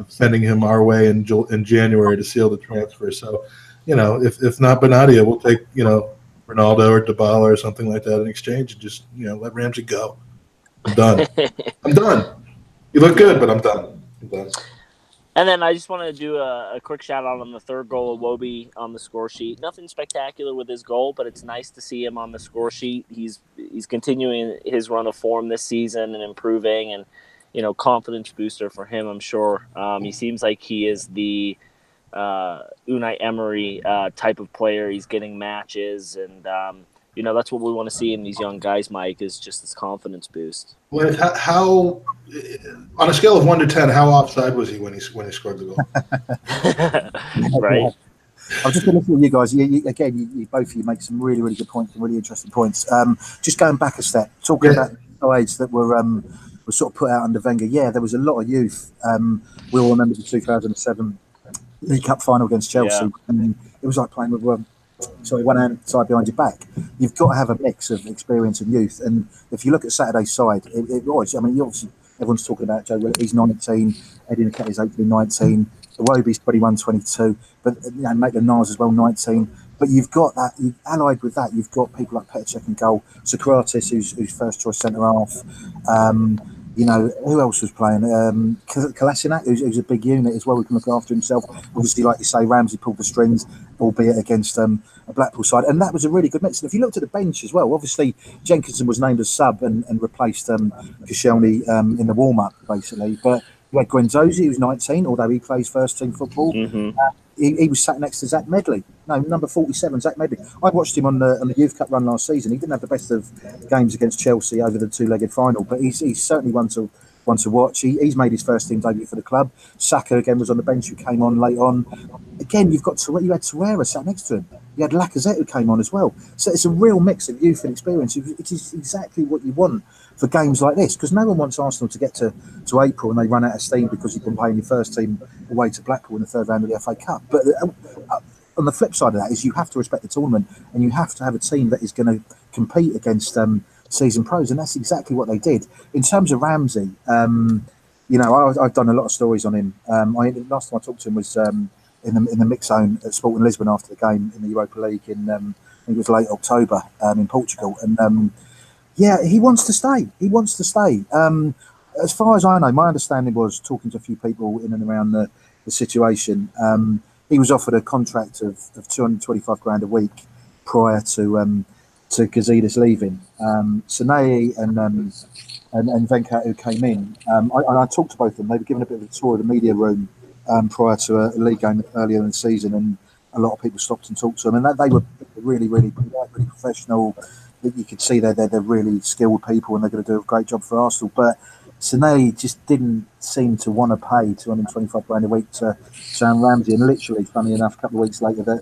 sending him our way in January to seal the transfer. So, if not Benatia, we'll take Ronaldo or Dybala or something like that in exchange, and just let Ramsey go. I'm done. I'm done. You look good, but I'm done. And then I just want to do a quick shout out on the third goal of Iwobi on the score sheet. Nothing spectacular with his goal, but it's nice to see him on the score sheet. He's continuing his run of form this season and improving. And confidence booster for him. I'm sure. He seems like he is the Unai Emery type of player. He's getting matches, and that's what we want to see in these young guys. Mike, is just this confidence boost. Like how, on a scale of 1 to 10, how offside was he when he scored the goal? Right. I was just going to look at you guys. You both of you make some really, really good points and really interesting points. Just going back a step, talking about the sides that were sort of put out under Wenger. Yeah, there was a lot of youth. We all remember the 2007 League Cup final against Chelsea. Yeah. It was like playing with one hand tied behind your back. You've got to have a mix of experience and youth. And if you look at Saturday's side, it was. I mean, obviously everyone's talking about Joe Willock. He's 19. Eddie Nketiah's 18, 19. Iwobi's 21, 22. But Maitland-Niles as well, 19. But you've got that. Allied with that, you've got people like Petr Cech in goal. Socrates, who's first choice centre half. Who else was playing? Kolasinac, who's a big unit as well, who can look after himself. Obviously, like you say, Ramsey pulled the strings, albeit against a Blackpool side. And that was a really good mix. And if you looked at the bench as well, obviously, Jenkinson was named as sub and replaced Koscielny in the warm-up, basically. But you had Guendouzi, who's 19, although he plays first-team football. Mm-hmm. He was sat next to Zach Medley. No, number 47, Zach Medley. I watched him on the Youth Cup run last season. He didn't have the best of games against Chelsea over the two-legged final, but he's certainly one to watch. He's made his first team debut for the club. Saka again was on the bench, who came on late on. Again, you had Torreira sat next to him. You had Lacazette, who came on as well. So it's a real mix of youth and experience. It is exactly what you want for games like this, because no one wants Arsenal to get to April and they run out of steam because you've been playing your first team away to Blackpool in the third round of the FA Cup. But on the flip side of that is you have to respect the tournament and you have to have a team that is going to compete against season pros, and that's exactly what they did. In terms of Ramsey, I've done a lot of stories on him. Last time I talked to him was in the mix zone at Sporting Lisbon after the game in the Europa League in I think it was late October in Portugal, and he wants to stay. He wants to stay. As far as I know, my understanding was, talking to a few people in and around the situation, he was offered a contract of 225 grand a week prior to Gazidis leaving. Sanae and Venkat, who came in, I talked to both of them. They were given a bit of a tour of the media room prior to a league game earlier in the season, and a lot of people stopped and talked to them, and they were really, really, really professional. You could see they're really skilled people and they're going to do a great job for Arsenal. But Sanae just didn't seem to want to pay 225 grand a week to Sam Ramsey, and literally, funny enough, a couple of weeks later, that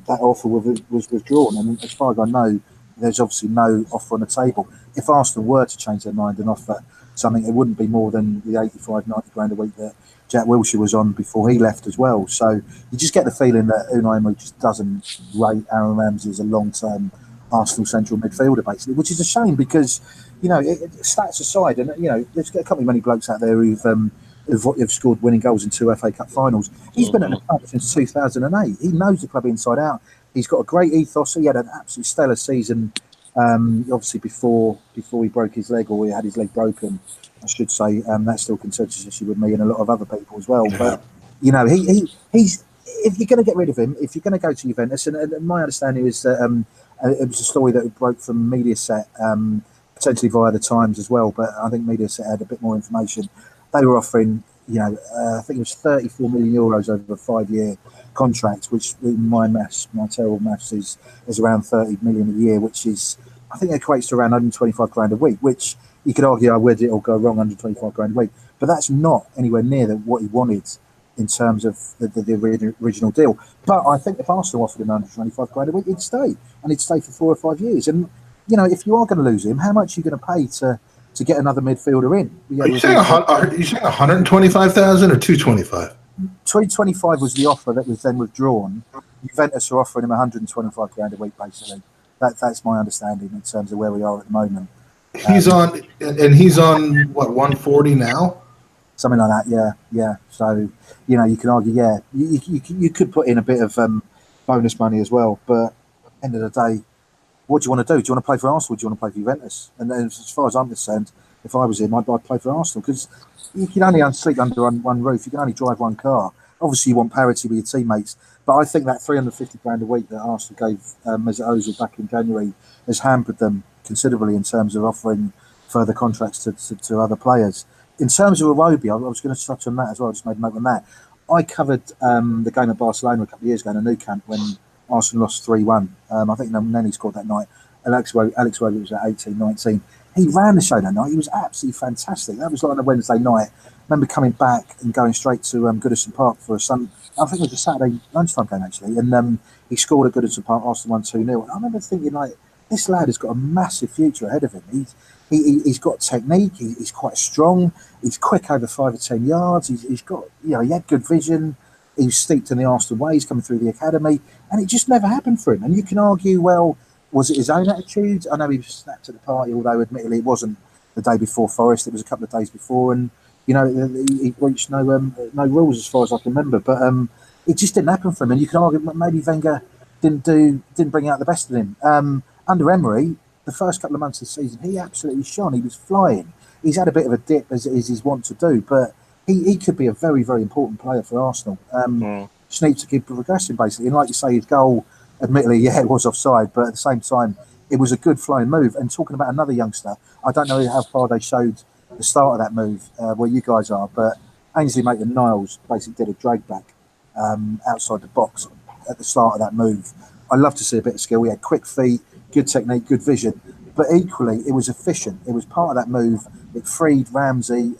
offer was withdrawn. And as far as I know, there's obviously no offer on the table. If Arsenal were to change their mind and offer something, it wouldn't be more than the 85, 90 grand a week that Jack Wilshere was on before he left as well. So you just get the feeling that Unai Emery just doesn't rate Aaron Ramsey as a long-term Arsenal central midfielder, basically, which is a shame because, stats aside, and, there's a couple of many blokes out there who've scored winning goals in 2 FA Cup finals. He's been at the club since 2008. He knows the club inside out. He's got a great ethos. He had an absolutely stellar season, obviously before he broke his leg, or he had his leg broken, I should say. That's still a contentious issue with me and a lot of other people as well. But, he's, if you're going to get rid of him, if you're going to go to Juventus, and my understanding is that it was a story that broke from Mediaset, potentially via the Times as well, but I think Mediaset had a bit more information. They were offering, I think it was 34 million euros over a 5-year contract, which in my terrible maths is around 30 million a year, which is, I think, equates to around 125 grand a week, which you could argue, where did it all go wrong, 125 grand a week? But that's not anywhere near what he wanted in terms of the original deal. But I think if Arsenal offered him 125 grand a week, he'd stay, and he'd stay for 4 or 5 years. And, if you are going to lose him, how much are you going to pay to get another midfielder in? Are you saying 125,000 or 225? 225 was the offer that was then withdrawn. Juventus are offering him 125 grand a week, basically. That's my understanding in terms of where we are at the moment. He's on what, 140 now? Something like that, yeah. So, you can argue, you could put in a bit of bonus money as well. But end of the day, what do you want to do? Do you want to play for Arsenal or do you want to play for Juventus? And then, as far as I'm concerned, if I was him, I'd play for Arsenal, because you can only sleep under one roof. You can only drive one car. Obviously, you want parity with your teammates. But I think that 350 grand a week that Arsenal gave Mesut Ozil back in January has hampered them considerably in terms of offering further contracts to other players. in terms of Iwobi, I was going to touch on that as well. I just made a note on that. I covered the game at Barcelona a couple of years ago in a new camp when Arsenal lost 3-1. I think Nenny scored that night. Alex Iwobi was at 18, 19. He ran the show that night. He was absolutely fantastic. That was like on a Wednesday night. I remember coming back and going straight to Goodison Park for a Sunday. I think it was a Saturday lunchtime game actually, and he scored at Goodison Park. Arsenal won 2-0. I remember thinking like, this lad has got a massive future ahead of him. He's got technique. He's quite strong. He's quick over 5 or 10 yards. He's got, he had good vision. He was steeped in the Arsenal ways coming through the academy, and it just never happened for him. And you can argue, well, was it his own attitude? I know he was snapped at the party, although admittedly it wasn't the day before Forest. It was a couple of days before, and he breached no rules as far as I can remember. But it just didn't happen for him. And you can argue maybe Wenger didn't bring out the best of him. Under Emery, the first couple of months of the season, he absolutely shone. He was flying. He's had a bit of a dip as he's wont to do, but he could be a very, very important player for Arsenal. Just needs to keep progressing, basically. And like you say, his goal, admittedly, it was offside, but at the same time, it was a good flowing move. And talking about another youngster, I don't know how far they showed the start of that move, where you guys are, but Ainsley Maitland-Niles basically did a drag back outside the box at the start of that move. I love to see a bit of skill. He had quick feet, good technique, good vision, but equally it was efficient. It was part of that move. It freed Ramsey,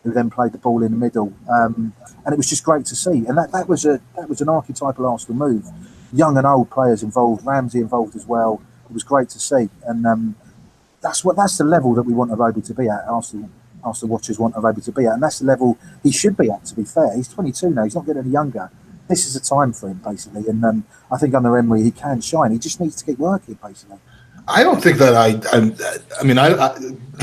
who then played the ball in the middle, and it was just great to see. And that was an archetypal Arsenal move. Young and old players involved, Ramsey involved as well. It was great to see, and that's the level that we want Iwobi to be at. Arsenal watchers want Iwobi to be at, and that's the level he should be at. To be fair, he's 22 now. He's not getting any younger. This is a time for him, basically, and I think under Emery he can shine. He just needs to keep working, basically. I don't think that I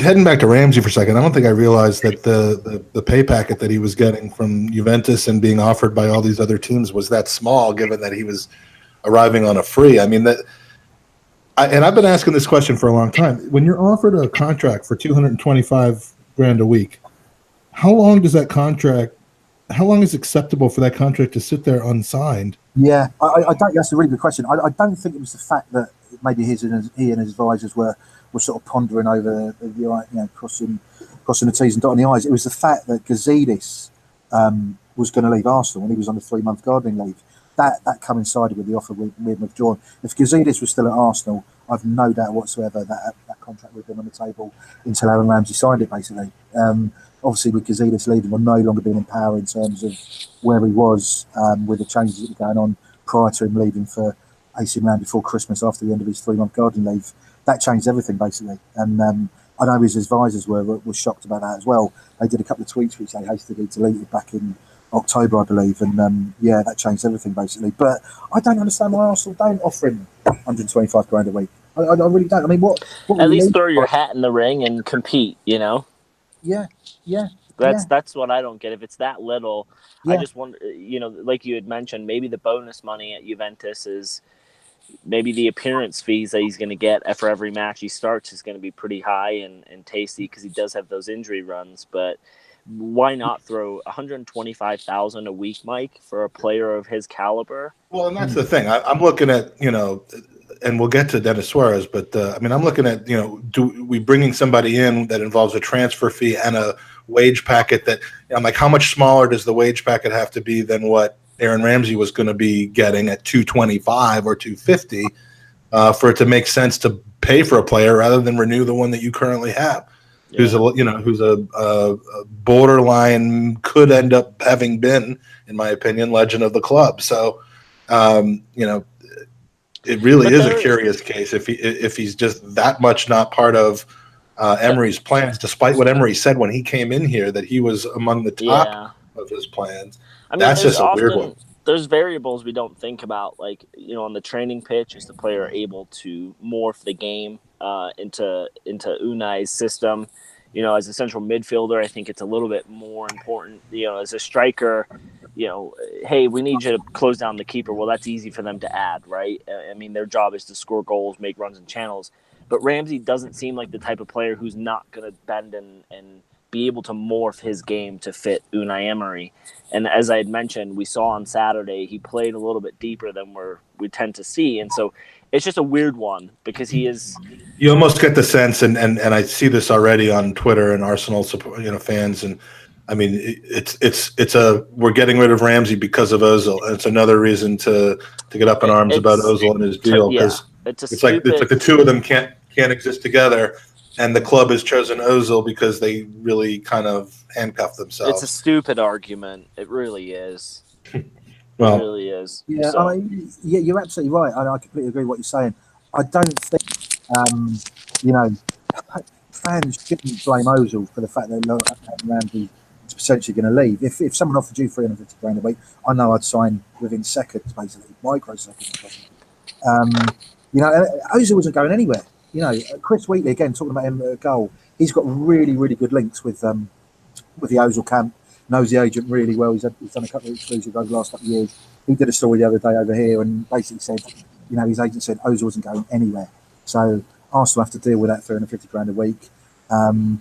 heading back to Ramsey for a second. I don't think I realized that the pay packet that he was getting from Juventus and being offered by all these other teams was that small, given that he was arriving on a free. I mean and I've been asking this question for a long time. When you're offered a contract for $225,000 a week, how long is acceptable for that contract to sit there unsigned? Yeah, I don't. That's a really good question. I don't think it was the fact that maybe he and his advisors were sort of pondering over crossing the T's and dotting the I's. It was the fact that Gazidis was going to leave Arsenal when he was on a 3-month gardening leave. That coincided with the offer we'd withdrawn. If Gazidis was still at Arsenal, I've no doubt whatsoever that contract would have been on the table until Aaron Ramsey signed it, basically. Obviously, with Gazidis leaving, we're no longer being in power in terms of where he was with the changes that were going on prior to him leaving for AC Milan before Christmas after the end of his 3-month gardening leave. That changed everything, basically. And I know his advisors were shocked about that as well. They did a couple of tweets which they hastily deleted back in October, I believe, and that changed everything, basically. But I don't understand why Arsenal don't offer him $125,000 a week. I really don't. I mean, what at least throw your hat in the ring and compete, Yeah. That's what I don't get. If it's that little, Yeah. I just wonder, like you had mentioned, maybe the bonus money at Juventus is maybe the appearance fees that he's going to get for every match he starts is going to be pretty high and tasty because he does have those injury runs. But why not throw $125,000 a week, Mike, for a player of his caliber? Well, and that's the thing. I'm looking at, and we'll get to Dennis Suarez, but I'm looking at, do we bringing somebody in that involves a transfer fee and a wage packet that I'm like, how much smaller does the wage packet have to be than what Aaron Ramsey was going to be getting at 225 or 250 for it to make sense to pay for a player rather than renew the one that you currently have? Yeah. Who's a borderline, could end up having been, in my opinion, legend of the club. So, it really is a curious case if he's just that much not part of Emery's plans, despite what Emery said when he came in here that he was among the top of his plans. I mean, that's just a weird one. There's variables we don't think about, like on the training pitch, is the player able to morph the game into Unai's system? As a central midfielder, I think it's a little bit more important. As a striker, hey, we need you to close down the keeper. Well, that's easy for them to add, right? I mean, their job is to score goals, make runs and channels. But Ramsey doesn't seem like the type of player who's not going to bend and be able to morph his game to fit Unai Emery. And as I had mentioned, we saw on Saturday he played a little bit deeper than we tend to see, and so it's just a weird one because he is. You almost get the sense, and I see this already on Twitter and Arsenal support, fans, and I mean we're getting rid of Ramsey because of Ozil. And it's another reason to get up in arms about Ozil and his deal, because it's like the two of them can't exist together. And the club has chosen Ozil because they really kind of handcuff themselves. It's a stupid argument. It really is. Well, it really is. Yeah, So. I mean, yeah, you're absolutely right. I completely agree with what you're saying. I don't think, fans shouldn't blame Ozil for the fact that Ramsey is potentially going to leave. If someone offered you £350 a week, I know I'd sign within seconds, basically, microseconds. Ozil wasn't going anywhere. Chris Wheatley, again, talking about him at a goal, he's got really, really good links with the Ozil camp, knows the agent really well. He's done a couple of exclusives over the last couple of years. He did a story the other day over here and basically said, his agent said Ozil wasn't going anywhere. So Arsenal have to deal with that £350 a week and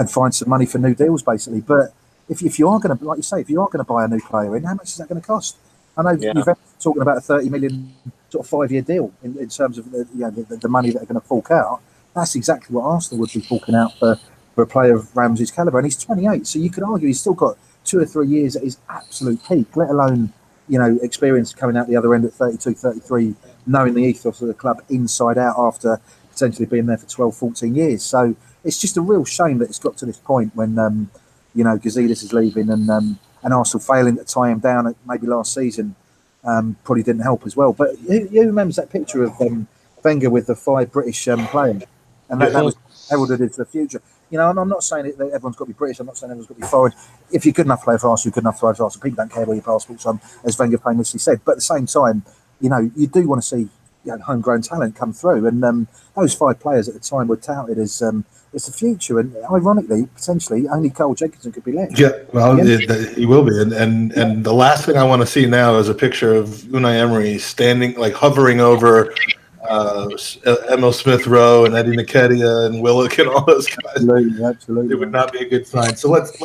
find some money for new deals, basically. But if you are going to, like you say, if you are going to buy a new player in, how much is that going to cost? I know you've been talking about a 30 million sort of 5-year deal in terms of the money that are going to fork out. That's exactly what Arsenal would be forking out for a player of Ramsey's calibre. And he's 28, so you could argue he's still got 2 or 3 years at his absolute peak, let alone, experience coming out the other end at 32, 33, knowing the ethos of the club inside out after potentially being there for 12, 14 years. So it's just a real shame that it's got to this point when, Gazidis is leaving and Arsenal failing to tie him down at maybe last season probably didn't help as well. But who remembers that picture of Wenger with the 5 British players? And that was heralded into the future. I'm not saying that everyone's got to be British. I'm not saying everyone's got to be foreign. If you're good enough to play for Arsenal, you're good enough to play for Arsenal. People don't care where your passport's on, as Wenger famously said. But at the same time, you do want to see homegrown talent come through. And those 5 players at the time were touted as the future. And ironically, potentially, only Carl Jenkinson could be left. Yeah, well, he will be. And the last thing I want to see now is a picture of Unai Emery standing, like hovering over Emil Smith Rowe and Eddie Nketiah and Willock and all those guys. Absolutely. It would not be a good sign. So let's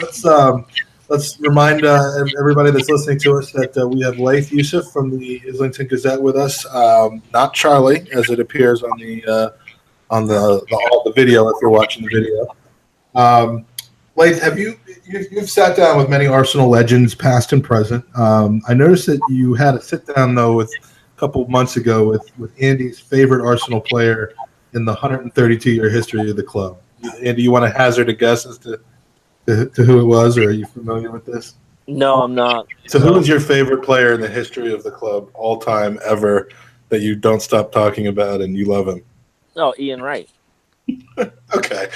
remind everybody that's listening to us that we have Layth Yousif from the Islington Gazette with us, not Charlie, as it appears on the video if you're watching the video. Layth, have you've sat down with many Arsenal legends, past and present. I noticed that you had a sit down though with a couple of months ago with Andy's favorite Arsenal player in the 132-year history of the club. Andy, you want to hazard a guess as to who it was, or are you familiar with this? No, I'm not. So who is your favorite player in the history of the club, all time, ever, that you don't stop talking about and you love him? Oh, Ian Wright. Okay.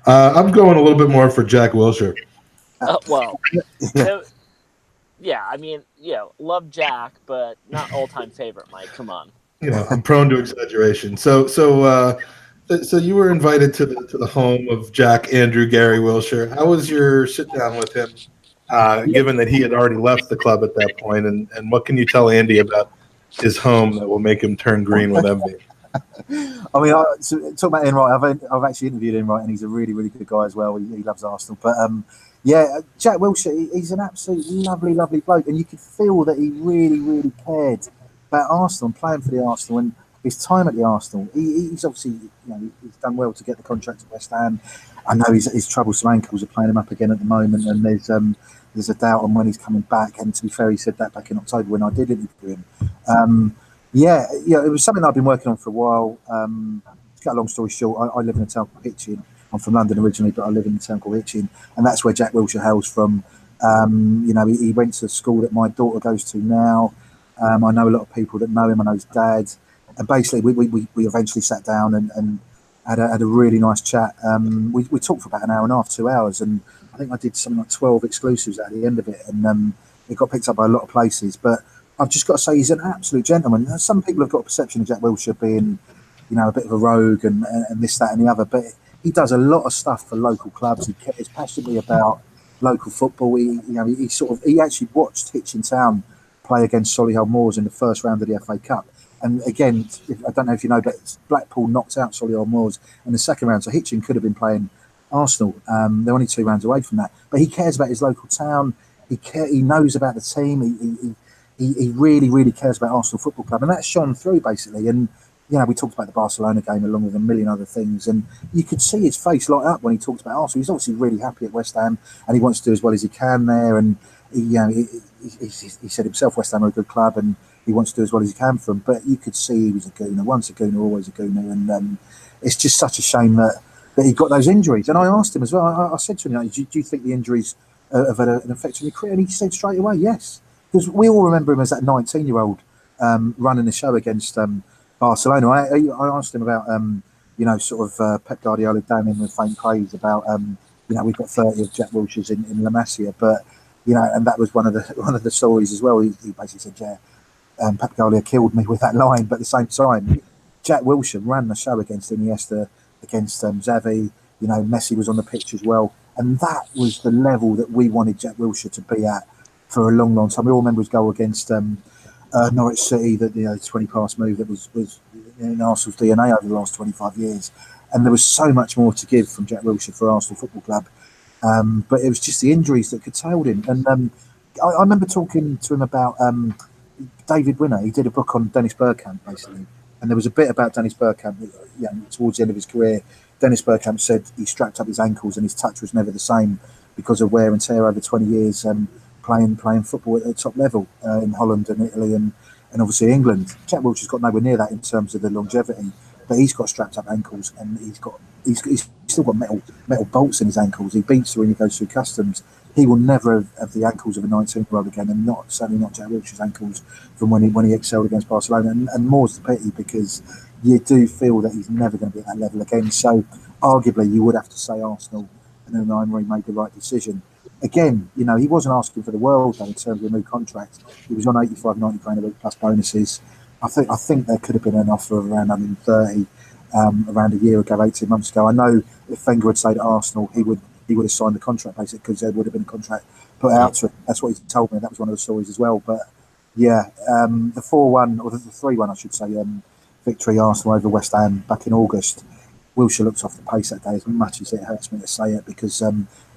I'm going a little bit more for Jack Wilshere. Well, I mean, love Jack, but not all-time favorite, Mike. Come on. I'm prone to exaggeration. So you were invited to the home of Jack, Andrew, Gary Wilshere. How was your sit down with him, given that he had already left the club at that point? And what can you tell Andy about his home that will make him turn green with envy? I mean, talk about Ian Wright. I've actually interviewed Ian Wright, and he's a really, really good guy as well. He loves Arsenal. But Jack Wilshere, he's an absolutely lovely, lovely bloke, and you could feel that he really, really cared about Arsenal and playing for the Arsenal and his time at the Arsenal. He's obviously, he's done well to get the contract at West Ham. I know his troublesome ankles are playing him up again at the moment, and there's a doubt on when he's coming back. And to be fair, he said that back in October when I did interview him. It was something I've been working on for a while. To cut a long story short, I live in a town called Hitchin. I'm from London originally, but I live in a town called Hitchin, and that's where Jack Wilshere hails from. He went to the school that my daughter goes to now. I know a lot of people that know him. I know his dad. And basically, we eventually sat down and had a really nice chat. We talked for about an hour and a half, 2 hours, and I think I did something like 12 exclusives at the end of it, and it got picked up by a lot of places. But I've just got to say, he's an absolute gentleman. Some people have got a perception of Jack Wilshere being, a bit of a rogue and this, that, and the other. But he does a lot of stuff for local clubs. He cares passionately about local football. He actually watched Hitchin Town play against Solihull Moors in the first round of the FA Cup. And again, I don't know if you know, but Blackpool knocked out Solihull Moors in the second round. So Hitchin could have been playing Arsenal. They're only 2 rounds away from that, but he cares about his local town. He knows about the team. He really, really cares about Arsenal Football Club, and that shone through basically. And we talked about the Barcelona game along with a million other things, and you could see his face light up when he talked about Arsenal. He's obviously really happy at West Ham, and he wants to do as well as he can there. And he said himself, West Ham are a good club, and he wants to do as well as he can for them. But you could see he was a Gooner. Once a Gooner, always a Gooner, and it's just such a shame that he got those injuries. And I asked him as well. I said to him, do you think the injuries have had an effect on your career? And he said straight away, yes. Because we all remember him as that 19-year-old running the show against Barcelona. I asked him about, Pep Guardiola down in with faint praise about, we've got 30 of Jack Wilshere's in La Masia. But, and that was one of the stories as well. He basically said, Pep Guardiola killed me with that line. But at the same time, Jack Wilshere ran the show against Iniesta, against Xavi. Messi was on the pitch as well. And that was the level that we wanted Jack Wilshere to be at for a long, long time. We all remember his goal against Norwich City, that 20-pass move that was in Arsenal's DNA over the last 25 years. And there was so much more to give from Jack Wilshere for Arsenal Football Club. But it was just the injuries that curtailed him. And I remember talking to him about David Winner. He did a book on Dennis Bergkamp, basically. And there was a bit about Dennis Bergkamp, towards the end of his career. Dennis Bergkamp said he strapped up his ankles and his touch was never the same because of wear and tear over 20 years playing football at the top level in Holland and Italy and obviously England. Jack Wilshere's got nowhere near that in terms of the longevity, but he's got strapped up ankles and he's still got metal bolts in his ankles. He beats her when he goes through customs. He will never have the ankles of a 19-year-old again, and certainly not Jack Wilshere's ankles from when he excelled against Barcelona. And more's the pity, because you do feel that he's never going to be at that level again. So arguably you would have to say Arsenal and Unai Emery made the right decision. Again, he wasn't asking for the world though, in terms of a new contract. He was on 85, 90 grand a week plus bonuses. I think there could have been an offer of around 130 around a year ago, 18 months ago. I know if Wenger had stayed at Arsenal, he would have signed the contract basically, because there would have been a contract put out to him. That's what he told me. That was one of the stories as well. But yeah, the 4-1 or the 3-1, I should say, victory Arsenal over West Ham back in August. Wilshere looked off the pace that day, as much as it hurts me to say it, because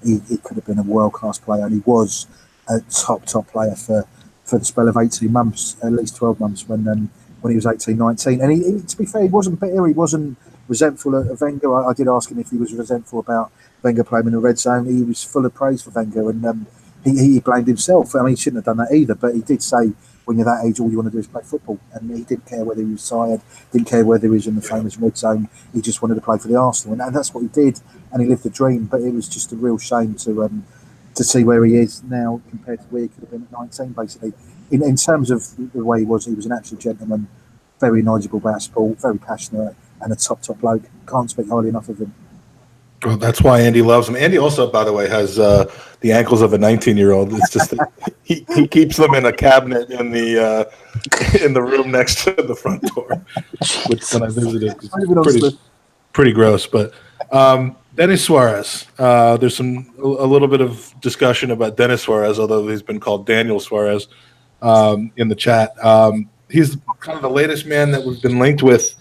he could have been a world-class player, and he was a top player for the spell of 18 months, at least 12 months when he was 18, 19. And he, to be fair, he wasn't bitter, he wasn't resentful of Wenger. I did ask him if he was resentful about Wenger playing in the red zone. He was full of praise for Wenger, and he blamed himself. I mean, he shouldn't have done that either, but he did say, when you're that age, all you want to do is play football. And he didn't care whether he was tired, didn't care whether he was in the famous red zone. He just wanted to play for the Arsenal, and that's what he did. And he lived the dream. But it was just a real shame to see where he is now compared to where he could have been at 19. Basically, in terms of the way he was an absolute gentleman, very knowledgeable about sport, very passionate, and a top bloke. Can't speak highly enough of him. Well, that's why Andy loves him. Andy also, by the way, has the ankles of a 19-year-old. It's just that he keeps them in a cabinet in the room next to the front door, which when I visited, it's pretty gross. But Denis Suarez, there's a little bit of discussion about Denis Suarez, although he's been called Daniel Suarez in the chat. He's kind of the latest man that we've been linked with.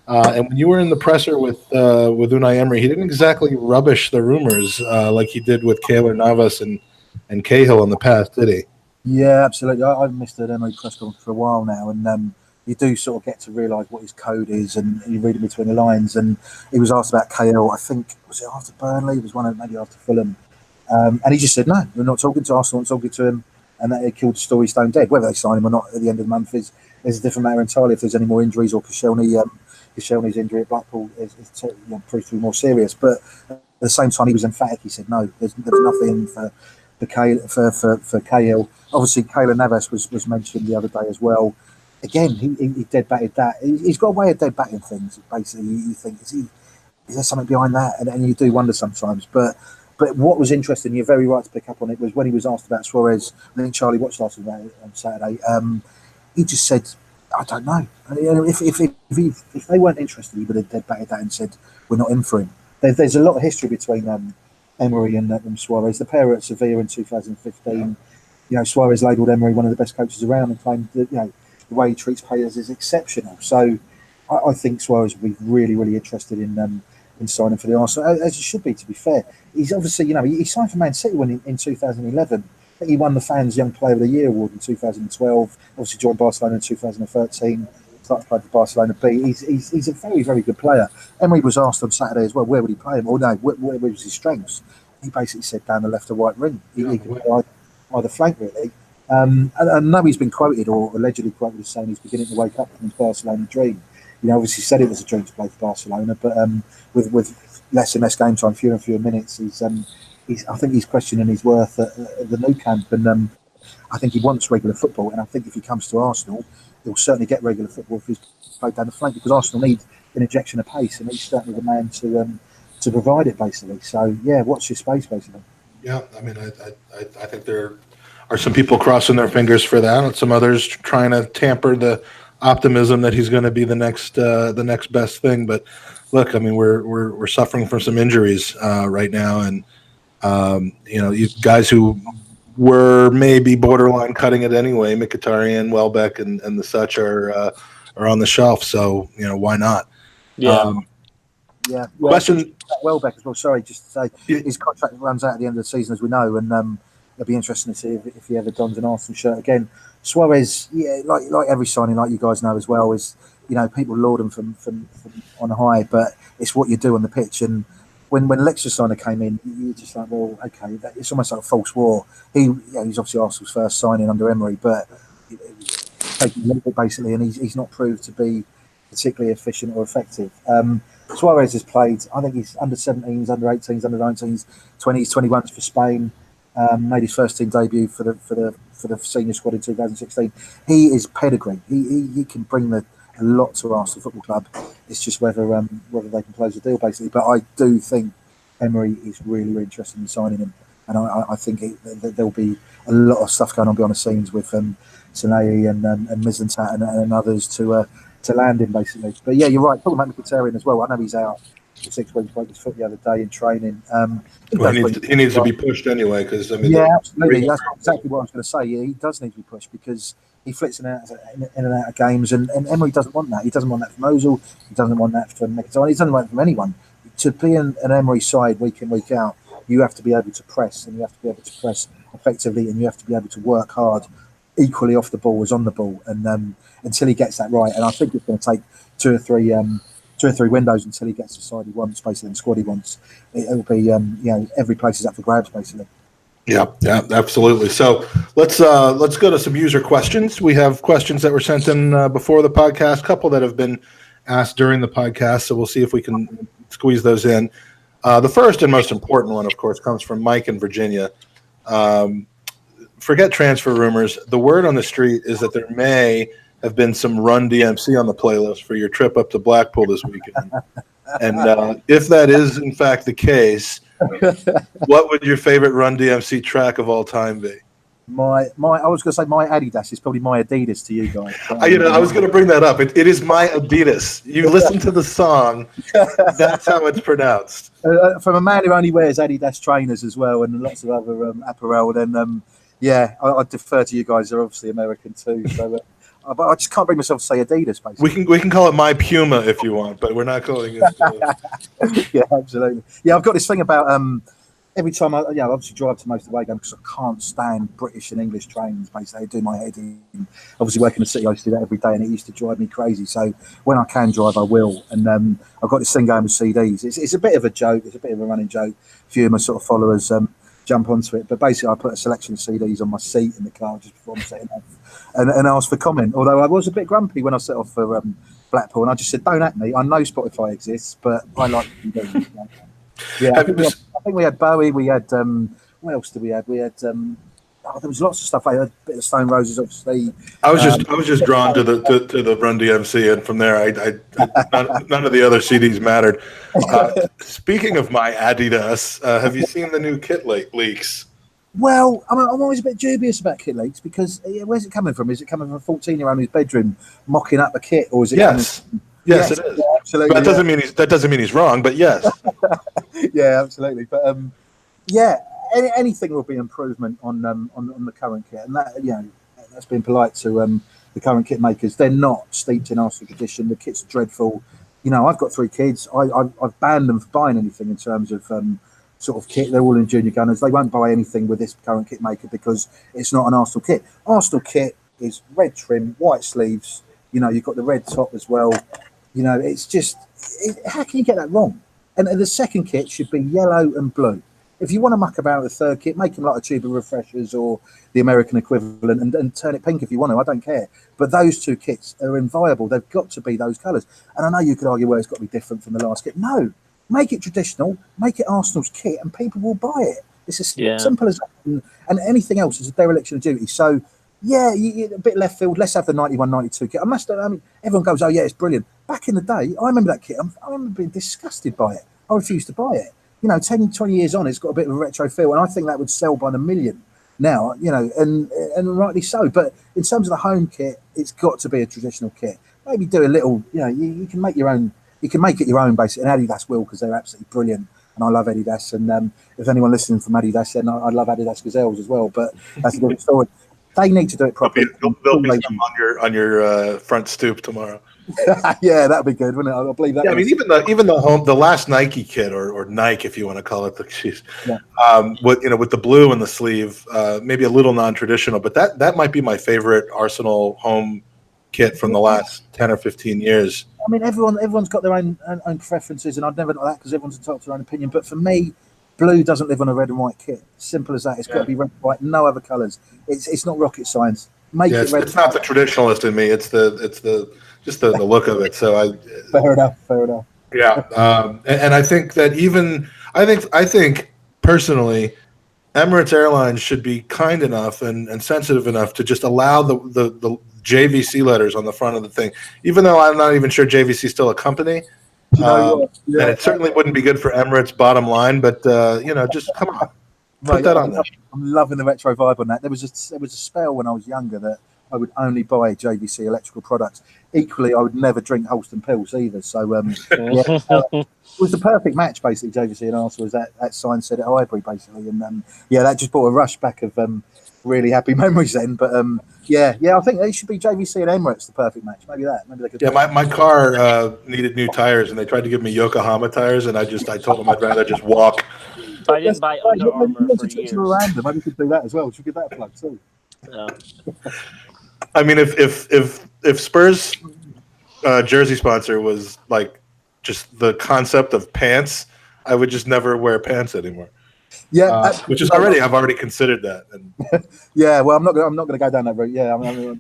And when you were in the presser with Unai Emery, he didn't exactly rubbish the rumors like he did with Keylor Navas and Cahill in the past, did he? Yeah, absolutely. I've missed an Emery press conference for a while now, and you do sort of get to realise what his code is, and you read it between the lines. And he was asked about Cahill, I think, was it after Burnley? It was maybe after Fulham. And he just said, no, we're not talking to Arsenal, I'm talking to him. And that it killed the story stone dead. Whether they sign him or not at the end of the month is a different matter entirely. If there's any more injuries, or Koscielny's injury at Blackpool is proved to be more serious. But at the same time, he was emphatic. He said, no, there's nothing for Cahill. Obviously, Keylor Navas was mentioned the other day as well. Again, he dead-batted that. He's got a way of dead-batting things. Basically, you think, is there something behind that? And you do wonder sometimes. But what was interesting, you're very right to pick up on it, was when he was asked about Suarez. I think Charlie Watts asked about it on Saturday. He just said, I don't know. If they weren't interested, he would have dead-batted that and said, we're not in for him. There's a lot of history between Emery and Suarez. The pair at Sevilla in 2015. Suarez labelled Emery one of the best coaches around and claimed that the way he treats players is exceptional. So I think Suarez would be really, really interested in signing for the Arsenal, as he should be. To be fair, he's obviously, he signed for Man City when in 2011. I think he won the Fans Young Player of the Year award in 2012. Obviously joined Barcelona in 2013. Started to play for Barcelona B. He's a very, very good player. Emery was asked on Saturday as well, where would he play him? Or no, where was his strengths? He basically said down the left or right ring. He could play either flank, really. And I know he's been quoted or allegedly quoted as saying he's beginning to wake up from his Barcelona dream. Obviously said it was a dream to play for Barcelona, but with less and less game time, fewer and fewer minutes, I think he's questioning his worth at the new camp, and I think he wants regular football. And I think if he comes to Arsenal, he'll certainly get regular football if he's played down the flank, because Arsenal need an injection of pace, and he's certainly the man to provide it, basically. So yeah, watch your space, basically. Yeah, I mean, I think there are some people crossing their fingers for that, and some others trying to tamper the optimism that he's going to be the next best thing. But look, I mean, we're suffering from some injuries right now, and you guys who were maybe borderline cutting it anyway, Mkhitaryan, Welbeck, and the such are on the shelf. So why not? Yeah. Question. Welbeck as well. Sorry, just to say his contract runs out at the end of the season, as we know, and it'll be interesting to see if he ever dons an Arsenal shirt again. Suarez, like every signing, like you guys know as well, is people laud him from on high, but it's what you do on the pitch. And when Lichtsteiner came in, you're just like, well, okay, it's almost like a false war. He's obviously Arsenal's first signing under Emery, but taking a little bit basically, and he's not proved to be particularly efficient or effective. Suarez has played, I think he's under 17s, under 18s, under 19s, 20s, 21s for Spain. Made his first team debut for the senior squad in 2016. He is pedigree. He can bring a lot to Arsenal Football Club. It's just whether they can close the deal, basically. But I do think Emery is really, really interested in signing him, and I think there'll be a lot of stuff going on behind the scenes with Sanayi and Mislintat and others to land him, basically. But yeah, you're right. Talking about Mkhitaryan as well. I know he's out for 6 weeks. Broke his foot the other day in training. Well, he needs to be pushed anyway, because absolutely. That's exactly what I was going to say. Yeah, he does need to be pushed because he flits in and out of games, and Emery doesn't want that. He doesn't want that from Ozil. He doesn't want that from Mkhitaryan. He doesn't want it from anyone. To be an Emery side week in, week out, you have to be able to press, and you have to be able to press effectively, and you have to be able to work hard, equally off the ball as on the ball, and until he gets that right. And I think it's going to take two or three windows until he gets the side he wants, basically, and the squad he wants. It'll be every place is up for grabs, basically. Yeah, absolutely. So let's go to some user questions. We have questions that were sent in before the podcast, a couple that have been asked during the podcast, so we'll see if we can squeeze those in. The first and most important one, of course, comes from Mike in Virginia. Forget transfer rumors. The word on the street is that there may have been some Run DMC on the playlist for your trip up to Blackpool this weekend. And if that is, in fact, the case, what would your favorite Run DMC track of all time be? I was going to say my Adidas is probably my Adidas to you guys. I was going to bring that up. It is my Adidas. You listen to the song. That's how it's pronounced. From a man who only wears Adidas trainers as well and lots of other apparel, then I defer to you guys. They're obviously American too. So, but I just can't bring myself to say Adidas, basically. We can call it My Puma if you want, but we're not calling it. Yeah, absolutely. Yeah, I've got this thing about every time I obviously drive to most away games because I can't stand British and English trains. Basically, they do my head in. Obviously, working in the city, I used to do that every day, and it used to drive me crazy. So when I can drive, I will. And I've got this thing going with CDs. It's a bit of a joke. It's a bit of a running joke. A few of my sort of followers jump onto it, but basically, I put a selection of CDs on my seat in the car just before I'm setting off, and asked for comment. Although I was a bit grumpy when I set off for Blackpool, and I just said, "Don't at me. I know Spotify exists, but I like what you do." Yeah, I think we had Bowie. We had what else did we have? We had there was lots of stuff. I had a bit of Stone Roses, obviously. I was just drawn to the Run DMC, and from there, none of the other CDs mattered. Speaking of my Adidas, have you seen the new kit leaks? Well, I'm always a bit dubious about kit leaks because where's it coming from? Is it coming from a 14-year-old in his bedroom mocking up a kit, or is it? Yes, it is. Yeah, absolutely. But that doesn't mean he's wrong. But yes. Yeah, absolutely. But anything will be improvement on the current kit, and that that's been polite to the current kit makers. They're not steeped in Arsenal tradition. The kit's dreadful. I've got 3 kids. I've banned them from buying anything in terms of sort of kit. They're all in junior gunners. They won't buy anything with this current kit maker because it's not an Arsenal kit. Arsenal kit is red trim, white sleeves. You've got the red top as well. It's just, how can you get that wrong? And the second kit should be yellow and blue. If you want to muck about with the third kit, make them like a tube of refreshers or the American equivalent and turn it pink if you want to. I don't care. But those 2 kits are inviolable. They've got to be those colours. And I know you could argue, well, it's got to be different from the last kit. No, make it traditional, make it Arsenal's kit, and people will buy it. It's as simple as that. And anything else is a dereliction of duty. So, yeah, a bit left field. Let's have the 91, 92 kit. Everyone goes, oh, yeah, it's brilliant. Back in the day, I remember that kit. I remember being disgusted by it. I refused to buy it. 10, 20 years on, it's got a bit of a retro feel, and I think that would sell by the million now, and rightly so. But in terms of the home kit, it's got to be a traditional kit. Maybe do a little, you can make your own. You can make it your own, basically. And Adidas will, because they're absolutely brilliant, and I love Adidas. And if anyone listening from Adidas, then I love Adidas Gazelles as well. But that's a different story. They need to do it properly. There'll be some on your front stoop tomorrow. Yeah, that'd be good, wouldn't it? I believe that. Yeah, I mean, even the last Nike kit or Nike, if you want to call it, with the blue and the sleeve, maybe a little non-traditional, but that might be my favorite Arsenal home kit from the last 10 or 15 years. I mean, everyone's got their own preferences, and I'd never like that because everyone's entitled to their own opinion. But for me, blue doesn't live on a red and white kit. Simple as that. It's got to be red and white, no other colours. It's not rocket science. Make it red. It's not the traditionalist in me. It's the look of it. So fair enough. Yeah, and I think that I think personally, Emirates Airlines should be kind enough and sensitive enough to just allow the JVC letters on the front of the thing, even though I'm not even sure JVC is still a company. And it certainly wouldn't be good for Emirates' bottom line, but just come on, put that on there. I'm loving the retro vibe on that. There was a spell when I was younger that I would only buy JVC electrical products. Equally, I would never drink Holston pills either. So, it was the perfect match, basically, JVC and Arsenal, was that sign said at Highbury, basically. And, that just brought a rush back of really happy memories then. But, I think it should be JVC and Emirates, the perfect match. Maybe they could. Yeah, my car needed new tires, and they tried to give me Yokohama tires, and I told them I'd rather just walk. I didn't buy Under Armour for years. Maybe we could do that as well. Should we give that a plug too? Yeah. I mean, if Spurs jersey sponsor was like just the concept of pants, I would just never wear pants anymore. Yeah, which is I've already considered that. And yeah, well, I'm not going to go down that route. Yeah,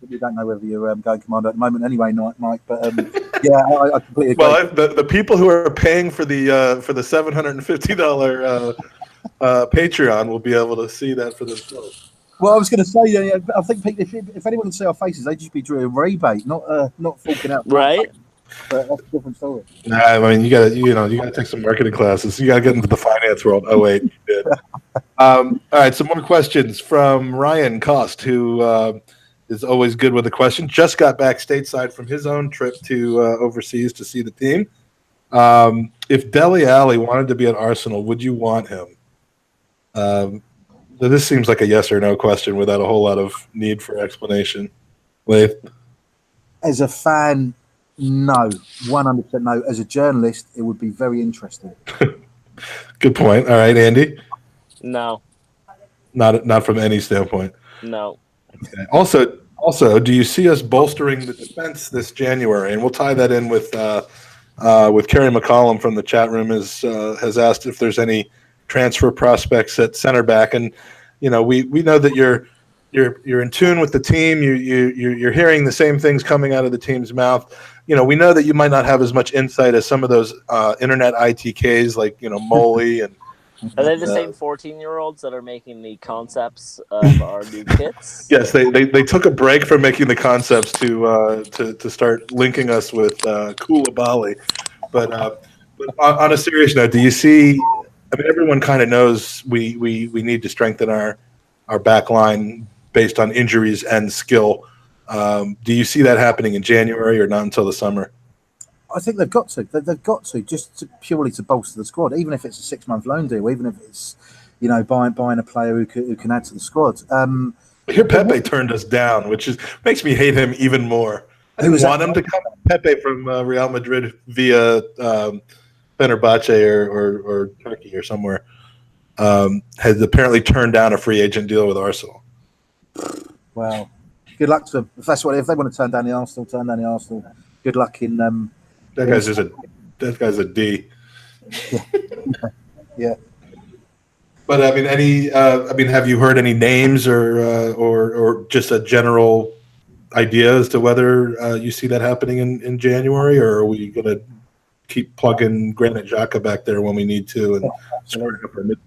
you don't know whether you're going commando at the moment, anyway, Mike. But I completely agree. Well, the people who are paying for the $750 Patreon will be able to see that for themselves. Well, I was going to say, I think if anyone can see our faces, they'd just be doing a rebate, not forking out. Right. But that's a different story. Nah, I mean, you got to take some marketing classes. You got to get into the finance world. Oh wait, you did. All right, some more questions from Ryan Cost, who is always good with a question. Just got back stateside from his own trip to overseas to see the team. If Dele Alli wanted to be at Arsenal, would you want him? This seems like a yes or no question without a whole lot of need for explanation. Layth? As a fan, no. 100% no. As a journalist, it would be very interesting. Good point. All right, Andy? No. Not from any standpoint? No. Okay. Also, do you see us bolstering the defense this January? And we'll tie that in with Kerry McCollum from the chat room has asked if there's any transfer prospects at center back, and we know that you're in tune with the team. You're hearing the same things coming out of the team's mouth. We know that you might not have as much insight as some of those internet ITKs like Moley and. Are they the same 14-year-olds that are making the concepts of our new kits? Yes, they took a break from making the concepts to start linking us with Koulibaly. But on a serious note, do you see? I mean, everyone kind of knows we need to strengthen our back line based on injuries and skill. Do you see that happening in January or not until the summer? I think they've got to. They've got to purely to bolster the squad, even if it's a 6-month loan deal, even if it's buying a player who can add to the squad. Here, Pepe turned us down, which makes me hate him even more. I didn't want him to come. Pepe from Real Madrid via Fenerbahce or Turkey or somewhere has apparently turned down a free agent deal with Arsenal. Wow. Good luck to them. If they want to turn down the Arsenal. Good luck in that guy's a D. Yeah. But I mean, have you heard any names or just a general idea as to whether you see that happening in January, or are we going to keep plugging Granit Xhaka back there when we need to and squaring up our mid?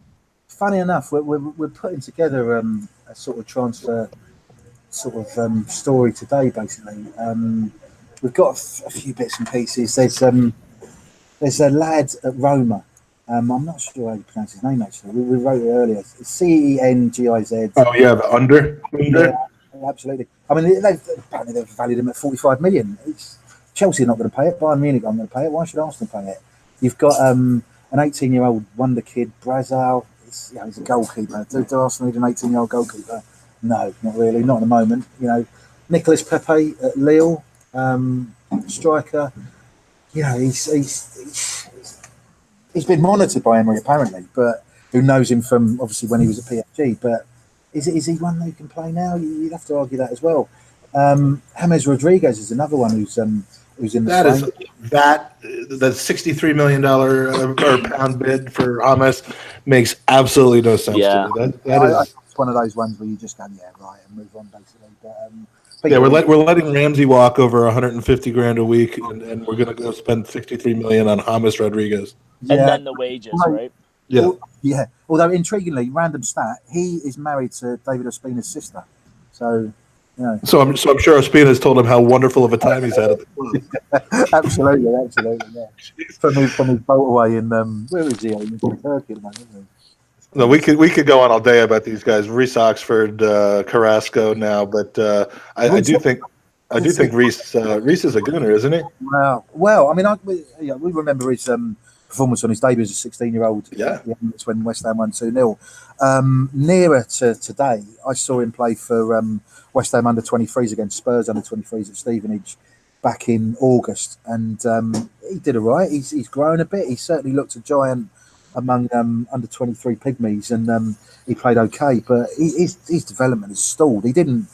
Funny enough, we're putting together a sort of transfer story today. Basically, we've got a few bits and pieces. There's a lad at Roma. I'm not sure how you pronounce his name actually. We wrote it earlier. Cengiz. Oh yeah, the under. Yeah, absolutely. I mean, they've valued him at 45 million. Chelsea are not going to pay it. Bayern Munich aren't going to pay it. Why should Arsenal pay it? You've got an 18-year-old wonder kid, Brazil. He's a goalkeeper. Do Arsenal need an 18-year-old goalkeeper? No, not really. Not at the moment. Nicolas Pepe at Lille, striker. He's been monitored by Emery apparently, but who knows him from obviously when he was at PSG. But is he one who can play now? You'd have to argue that as well. James Rodriguez is another one who's in the the $63 million or pound bid for James makes absolutely no sense to me. That is one of those ones where you just go, yeah, right, and move on basically. But we're letting Ramsey walk over 150 grand a week, and we're going to go spend 63 million on James Rodriguez. And then the wages, right? Yeah. Yeah. Although intriguingly, random stat, he is married to David Ospina's sister. So, So I'm sure Ospina's told him how wonderful of a time he's had at the club. absolutely, yeah. From his boat away in where is he? In Turkey at the moment, isn't he? No, we could go on all day about these guys. Reece Oxford, Carrasco now, but I do think Reece is a Gooner, isn't he? Well, I mean, we remember his performance on his debut as a 16-year-old. Yeah, it's when West Ham won 2-0. Nearer to today, I saw him play for West Ham under-23s against Spurs under-23s at Stevenage back in August, and he did all right. He's grown a bit. He certainly looked a giant among under-23 pygmies, and he played okay, but his development has stalled. He didn't.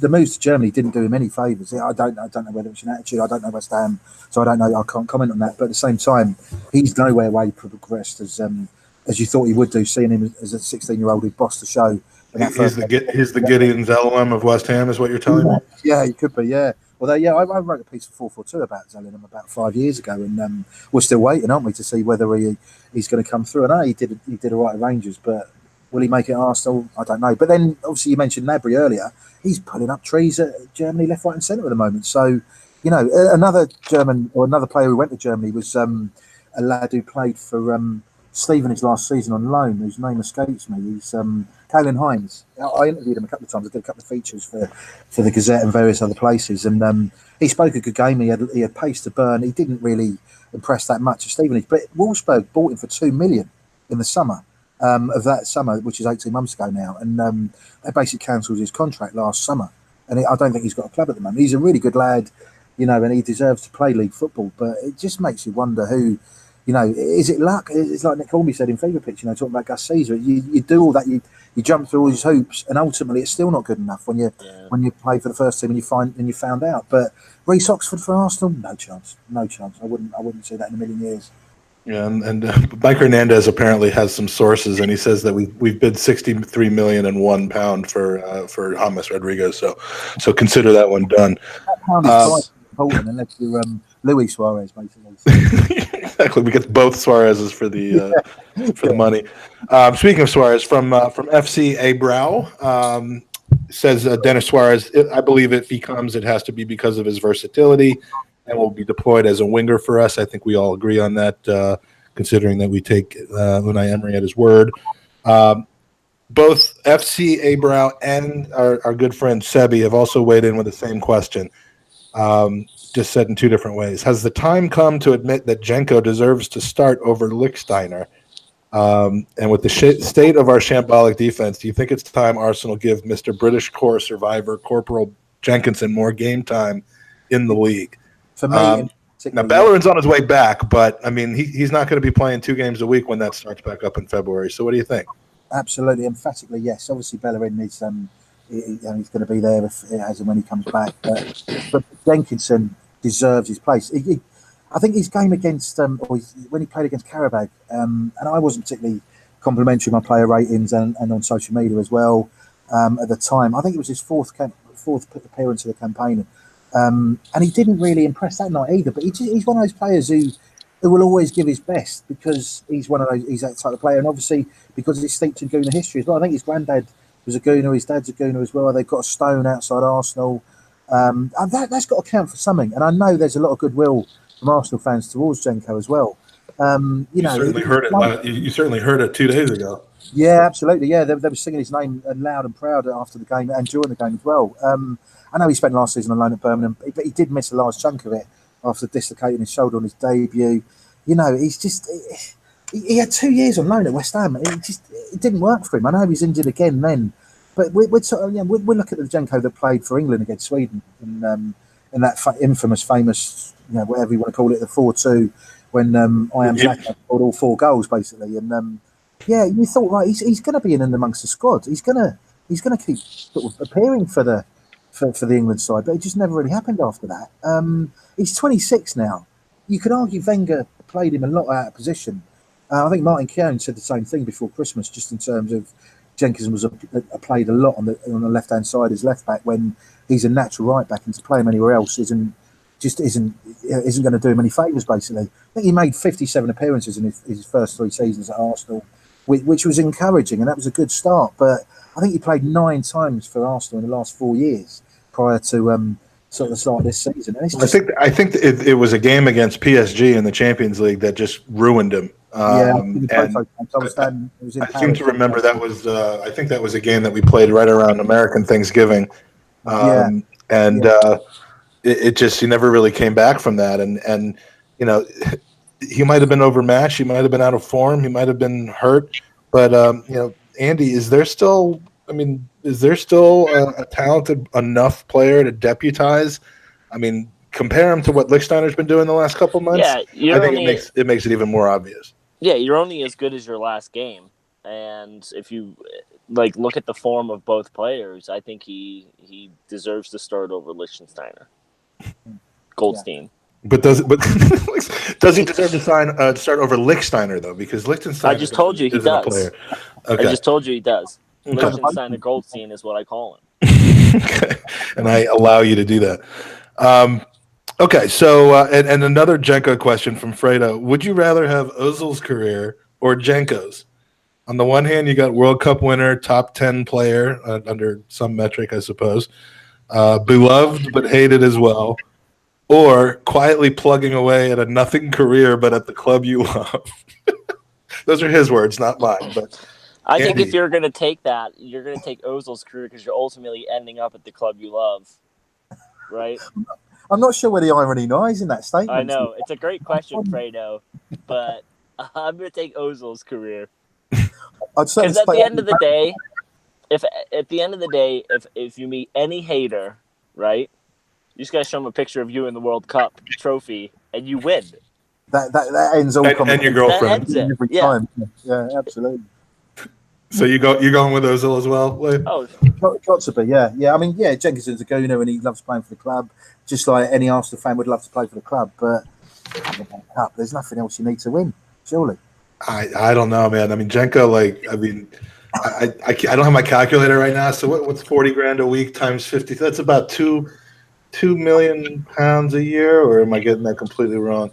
The moves to Germany didn't do him any favours. I don't know whether it's an attitude. I don't know West Ham, so I don't know. I can't comment on that. But at the same time, he's nowhere where he progressed as you thought he would do. Seeing him as a 16-year-old who bossed the show. He's the Gideon Zellum of West Ham, is what you're telling me. Yeah, he could be. Yeah. Although, I wrote a piece for 442 about Zellum about 5 years ago, and we're still waiting, aren't we, to see whether he's going to come through. I know he did all right at Rangers, but will he make it at Arsenal? I don't know. But then, obviously, you mentioned Gnabry earlier. He's pulling up trees at Germany, left, right, and centre at the moment. So, another German or another player who went to Germany was a lad who played for Stevenage last season on loan, whose name escapes me. He's Kalen Hines. I interviewed him a couple of times. I did a couple of features for the Gazette and various other places, and he spoke a good game. He had pace to burn. He didn't really impress that much at Stevenage, but Wolfsburg bought him for $2 million in the summer of that summer, which is 18 months ago now, and they basically cancelled his contract last summer. And I don't think he's got a club at the moment. He's a really good lad, and he deserves to play league football. But it just makes you wonder who. Is it luck? It's like Nick Hornby said in Fever Pitch, talking about Gus Caesar. You do all that, you jump through all these hoops, and ultimately it's still not good enough when you play for the first team and you found out. But Reece Oxford for Arsenal, no chance. I wouldn't see that in a million years. Yeah, and Mike Hernandez apparently has some sources, and he says that we've bid 63 million and £1 for James Rodriguez. So consider that one done. That pound is quite important unless you're Luis Suarez, basically. Exactly, we get both Suarez's for the money. Speaking of Suarez, from FC Abrao, says Dennis Suarez. I believe if he comes, it has to be because of his versatility and will be deployed as a winger for us. I think we all agree on that, considering that we take Unai Emery at his word. Both FC Abrao and our good friend Sebi have also weighed in with the same question. Just said in two different ways. Has the time come to admit that Jenko deserves to start over Lichtsteiner? And with the state of our shambolic defense, do you think it's time Arsenal give Mr. British Corps survivor Corporal Jenkinson more game time in the league? For me, now Bellerin's on his way back, but I mean he's not going to be playing 2 games a week when that starts back up in February. So what do you think? Absolutely, emphatically, yes. Obviously, Bellerin needs he's going to be there as and when he comes back. But Jenkinson deserves his place. I think his game against when he played against Karabag, and I wasn't particularly complimentary of my player ratings and on social media as well at the time. I think it was his fourth appearance of the campaign, and he didn't really impress that night either. But he's one of those players who will always give his best because he's that type of player, and obviously because he's steeped in Gooner history as well. I think his granddad was a Gooner, his dad's a Gooner as well. They've got a stone outside Arsenal, and that's got to count for something. And I know there's a lot of goodwill from Arsenal fans towards Jenko as well. You certainly heard it. You certainly heard it 2 days ago. Yeah, absolutely. Yeah, they were singing his name loud and proud after the game and during the game as well. I know he spent last season on loan at Birmingham, but he did miss a large chunk of it after dislocating his shoulder on his debut. He's just he had 2 years on loan at West Ham. It didn't work for him. I know he's injured again then, but we're looking at the Jenko that played for England against Sweden in that infamous, famous, whatever you want to call it, the 4-2 when I am Zlatan scored all 4 goals basically. And you thought, right, he's going to be in and amongst the squad. He's going to keep sort of appearing for the England side, but it just never really happened after that. He's 26 now. You could argue Wenger played him a lot out of position. I think Martin Keown said the same thing before Christmas, just in terms of Jenkins was played a lot on the left hand side as left back when he's a natural right back, and to play him anywhere else isn't going to do him any favours. Basically, I think he made 57 appearances in his first 3 seasons at Arsenal, which was encouraging, and that was a good start. But I think he played 9 times for Arsenal in the last 4 years prior to sort of the start of this season. And I think it was a game against PSG in the Champions League that just ruined him. I seem to remember that was I think that was a game that we played right around American Thanksgiving, it just, he never really came back from that, and he might have been overmatched, he might have been out of form, he might have been hurt, but Andy, is there still a talented enough player to deputize? I mean, compare him to what Lichtsteiner's been doing the last couple of months. Yeah, I think it makes it even more obvious. Yeah, you're only as good as your last game, and if you look at the form of both players, I think he deserves to start over Lichtsteiner, Goldstein. Yeah. But does he deserve to start over Lichtsteiner though? Because Lichtsteiner, I just told you he does. Player. Okay. I just told you he does. Okay. Lichtsteiner Goldstein is what I call him. Okay. And I allow you to do that. Okay, so and another Jenko question from Fredo. Would you rather have Ozil's career or Jenko's? On the one hand, you got World Cup winner, top 10 player under some metric, I suppose, beloved but hated as well, or quietly plugging away at a nothing career but at the club you love. Those are his words, not mine. But I think if you're going to take that, you're going to take Ozil's career because you're ultimately ending up at the club you love, right? I'm not sure where the irony lies in that statement. I know. It's a great question, Fredo, but I'm going to take Ozil's career. Because at the end of the day, if you meet any hater, right, you just got to show them a picture of you in the World Cup trophy, and you win. That ends all. And your girlfriend. That ends it. Every time. Yeah, absolutely. So you're going with Ozil as well, Layth? Oh, got to be, yeah. I mean, Jenkinson's a Gooner and he loves playing for the club, just like any Arsenal fan would love to play for the club. But there's nothing else you need to win, surely. I don't know, man. I mean, Jenko, I don't have my calculator right now. So what's 40 grand a week times 50? That's about £2 million a year, or am I getting that completely wrong?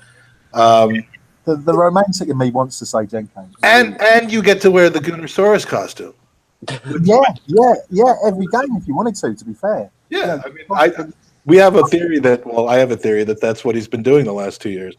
The romantic in me wants to say Jenko. And you get to wear the Goonersaurus costume. Yeah, every game if you wanted to be fair. Yeah, I mean, we have a theory I have a theory that that's what he's been doing the last 2 years.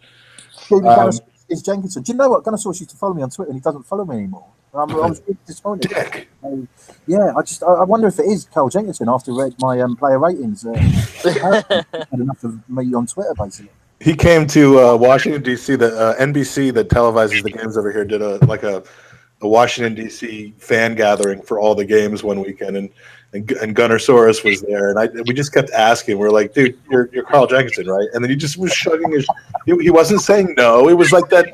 Is Jenkinson. Do you know what? Gunnersaurus used to follow me on Twitter and he doesn't follow me anymore. I was really disappointed. Dick. I wonder if it is Carl Jenkinson after read my player ratings. Had enough of me on Twitter, basically. He came to Washington, D.C. The NBC that televises the games over here did a Washington, D.C. fan gathering for all the games one weekend. And and Gunnersaurus was there, and we just kept asking. We're like, dude, you're Carl Jenkinson, right? And then he just was shrugging his. He wasn't saying no. It was like that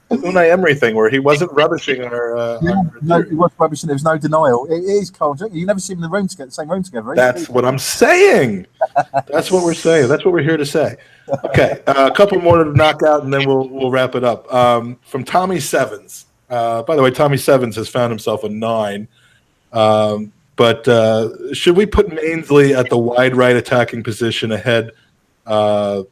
Unai Emery thing where he wasn't rubbishing our. No, he was rubbishing. There was no denial. It is Carl Jenkins. You never see them in the room together, same room together. That's what I'm saying. That's what we're saying. That's what we're here to say. Okay, a couple more to knock out, and then we'll wrap it up. From Tommy Sevens. By the way, Tommy Sevens has found himself a 9. But should we put Mainsley at the wide right attacking position ahead, up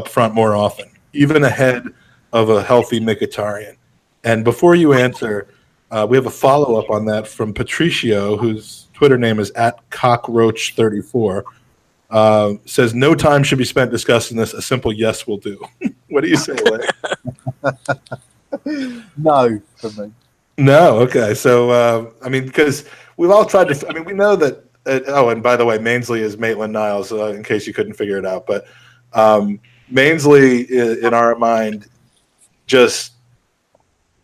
front more often, even ahead of a healthy Mkhitaryan? And before you answer, we have a follow-up on that from Patricio, whose Twitter name is @cockroach34. Says, no time should be spent discussing this. A simple yes will do. What do you say, Lay? No, for me. No, okay. So, because we've all tried to – we know that and by the way, Mainsley is Maitland-Niles, in case you couldn't figure it out. But Mainsley, in our mind, just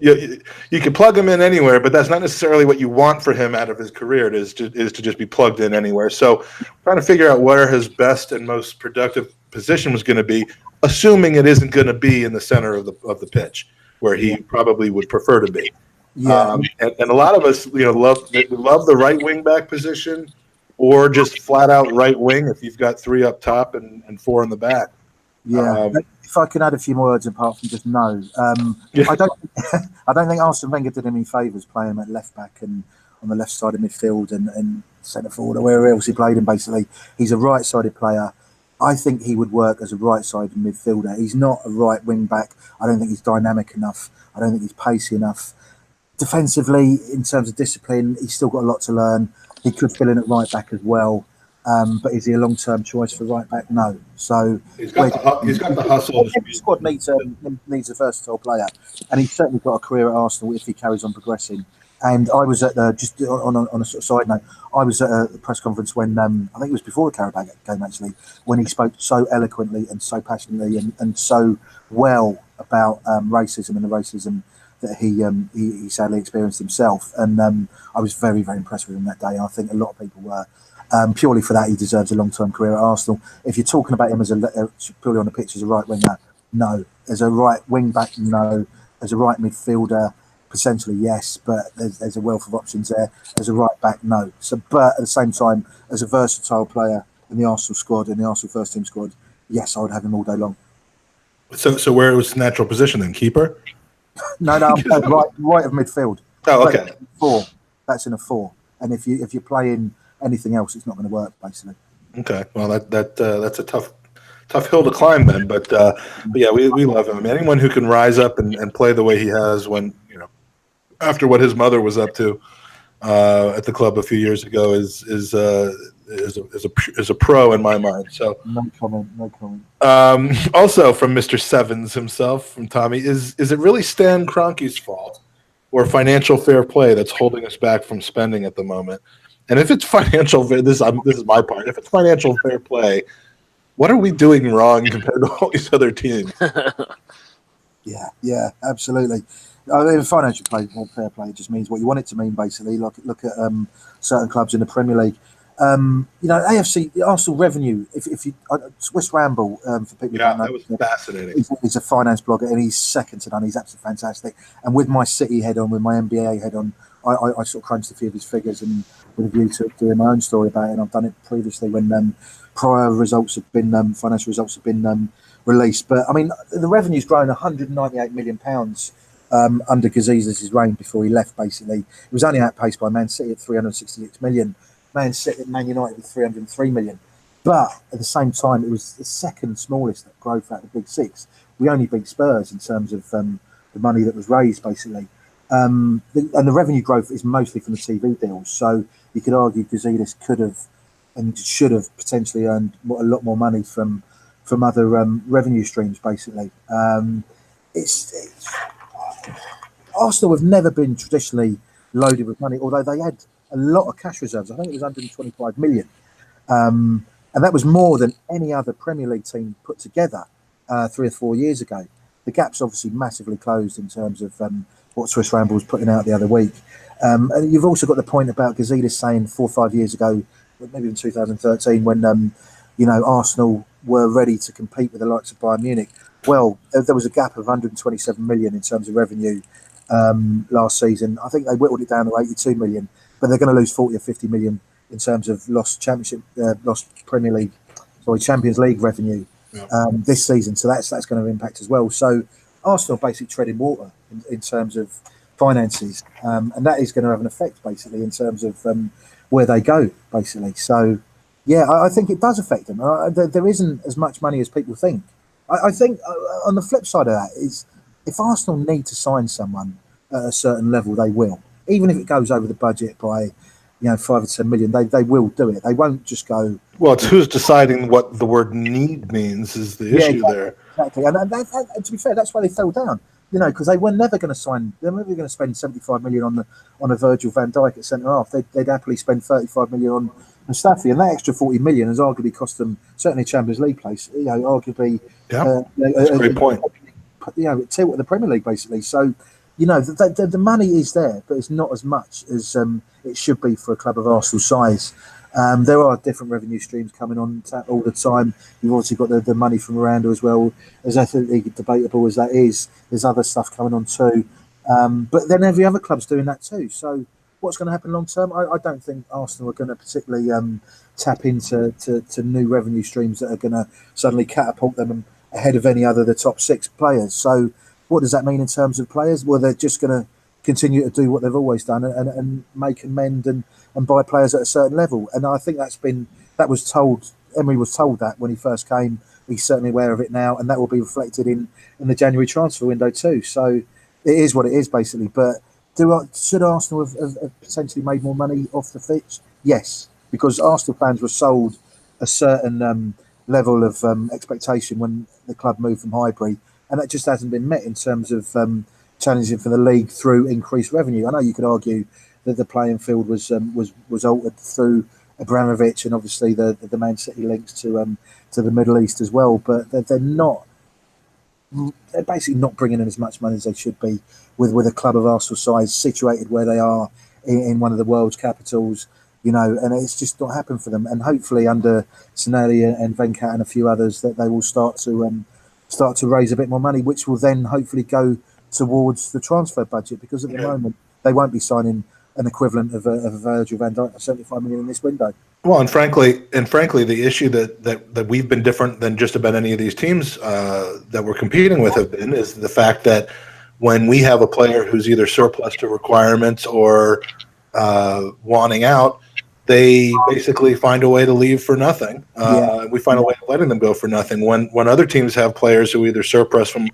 you can plug him in anywhere, but that's not necessarily what you want for him out of his career. It is to just be plugged in anywhere. So trying to figure out where his best and most productive position was going to be, assuming it isn't going to be in the center of the pitch, where he probably would prefer to be. Yeah, and a lot of us, love the right wing back position, or just flat out right wing if you've got 3 up top and 4 in the back. Yeah. If I can add a few more words apart from just no, Yeah. I don't think Arsene Wenger did him any favours playing him at left back and on the left side of midfield and centre forward or wherever else he played him. Basically, he's a right-sided player. I think he would work as a right-sided midfielder. He's not a right wing back. I don't think he's dynamic enough. I don't think he's pacey enough. Defensively, in terms of discipline, he's still got a lot to learn. He could fill in at right back as well. But is he a long-term choice for right back? No. So He's got the hustle. Every squad needs a versatile player, and he's certainly got a career at Arsenal if he carries on progressing. And I was at just on a sort of side note, I was at a press conference when I think it was before the Carabao game actually, when he spoke so eloquently and so passionately and so well about racism and the racism that he sadly experienced himself. And I was very, very impressed with him that day. I think a lot of people were. Purely for that, he deserves a long-term career at Arsenal. If you're talking about him as purely on the pitch as a right winger, no. As a right wing back, no. As a right midfielder, potentially yes, but there's a wealth of options there. As a right back, no. So, but at the same time, as a versatile player in the Arsenal squad, in the Arsenal first team squad, yes, I would have him all day long. So where was the natural position then? Keeper? No, right of midfield. Oh, okay. 4. That's in a 4. And if you're playing anything else, it's not going to work, basically. Okay, well that's a tough hill to climb then, but yeah, we love him. Anyone who can rise up and play the way he has when after what his mother was up to at the club a few years ago is a pro in my mind. So no comment. Also from Mr. Sevens himself, from Tommy, is it really Stan Kroenke's fault or financial fair play that's holding us back from spending at the moment? And if it's financial, this is my part. If it's financial fair play, what are we doing wrong compared to all these other teams? Yeah, absolutely. I mean, financial fair play just means what you want it to mean, basically. Look at certain clubs in the Premier League. AFC, the Arsenal revenue. If you Swiss Ramble for people who don't know, that was fascinating. He's a finance blogger and he's second to none. He's absolutely fantastic. And with my City head on, with my NBA head on, I sort of crunched a few of his figures and with a view to doing my own story about it. And I've done it previously when prior results have been financial results have been released. But I mean, the revenue's grown £198 million under Gazidis' reign before he left. Basically, it was only outpaced by Man City at 366 million. Man United with 303 million. But at the same time, it was the second smallest growth out of the Big Six. We only beat Spurs in terms of the money that was raised, basically. And the revenue growth is mostly from the TV deals. So you could argue Gazidis could have and should have potentially earned a lot more money from other revenue streams, basically. Arsenal have never been traditionally loaded with money, although they had a lot of cash reserves. I think it was 125 million. And that was more than any other Premier League team put together 3 or 4 years ago. The gap's obviously massively closed in terms of what Swiss Ramble was putting out the other week. And you've also got the point about Gazidis saying 4 or 5 years ago, maybe in 2013, when Arsenal were ready to compete with the likes of Bayern Munich. Well, there was a gap of 127 million in terms of revenue last season. I think they whittled it down to 82 million, but they're going to lose 40 or 50 million in terms of lost Premier League, Champions League revenue this season. So that's going to impact as well. So Arsenal basically treading water in terms of finances, and that is going to have an effect basically in terms of where they go basically. So yeah, I think it does affect them. There isn't as much money as people think. I think on the flip side of that is if Arsenal need to sign someone at a certain level, they will, even if it goes over the budget by 5 or 10 million. They will do it. They won't just go. Well, it's who's deciding what the word need means is the issue there. Exactly. And to be fair, that's why they fell down. Because they were never going to sign. They're never going to spend 75 million on a Virgil van Dijk at centre half. They'd happily spend 35 million on Mustafi, and that extra 40 million has arguably cost them certainly a Champions League place. Arguably, that's a great point. Tilt of the Premier League basically. So, the money is there, but it's not as much as it should be for a club of Arsenal size. There are different revenue streams coming on tap all the time. You've obviously got the money from Miranda as well. As ethically debatable as that is, there's other stuff coming on too. But then every other club's doing that too. So what's going to happen long term? I don't think Arsenal are going to particularly tap into new revenue streams that are going to suddenly catapult them ahead of any other of the top 6 players. So what does that mean in terms of players? Well, they're just going to continue to do what they've always done and make and mend and buy players at a certain level. And I think Emery was told that when he first came. He's certainly aware of it now, and that will be reflected in the January transfer window too. So it is what it is basically. But should Arsenal have potentially made more money off the pitch? Yes, because Arsenal fans were sold a certain level of expectation when the club moved from Highbury, and that just hasn't been met in terms of challenging for the league through increased revenue. I know you could argue that the playing field was altered through Abramovich and obviously the Man City links to the Middle East as well, but they're basically not bringing in as much money as they should be with a club of Arsenal size situated where they are in one of the world's capitals, and it's just not happened for them. And hopefully under Sinelli and Venkat and a few others that they will start to raise a bit more money, which will then hopefully go towards the transfer budget, because at the moment they won't be signing an equivalent of a Virgil van Dijk for 75 million in this window. Well, and frankly, the issue that we've been different than just about any of these teams that we're competing with have been is the fact that when we have a player who's either surplus to requirements or wanting out, they basically find a way to leave for nothing. We find a way of letting them go for nothing. When other teams have players who either surplus from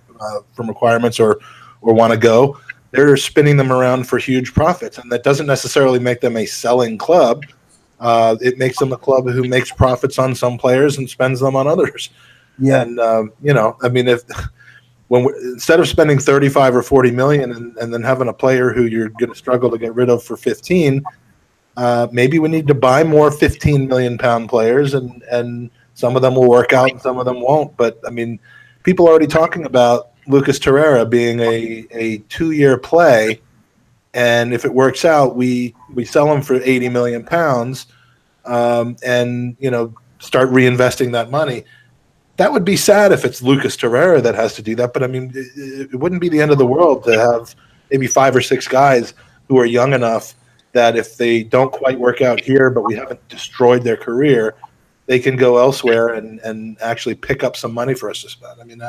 requirements or want to go, they're spinning them around for huge profits, and that doesn't necessarily make them a selling club. It makes them a club who makes profits on some players and spends them on others. Yeah, and instead of spending 35 or 40 million and then having a player who you're going to struggle to get rid of for 15, maybe we need to buy more 15 million pound players, and some of them will work out and some of them won't. But I mean, people are already talking about Lucas Torreira being a 2-year play, and if it works out, we sell him for 80 million pounds, and start reinvesting that money. That would be sad if it's Lucas Torreira that has to do that, but I mean, it wouldn't be the end of the world to have maybe 5 or 6 guys who are young enough that if they don't quite work out here, but we haven't destroyed their career, they can go elsewhere and actually pick up some money for us to spend. I mean,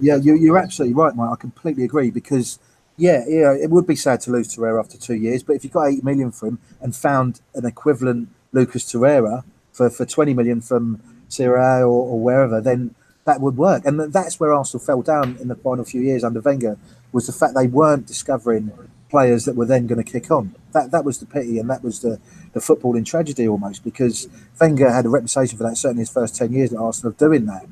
you're absolutely right, Mike. I completely agree, because it would be sad to lose Torreira after 2 years, but if you got 8 million for him and found an equivalent Lucas Torreira for 20 million from Serie A or wherever, then that would work. And that's where Arsenal fell down in the final few years under Wenger, was the fact they weren't discovering players that were then going to kick on. That was the pity, and that was the footballing tragedy almost, because Wenger had a reputation for that, certainly his first 10 years at Arsenal, of doing that.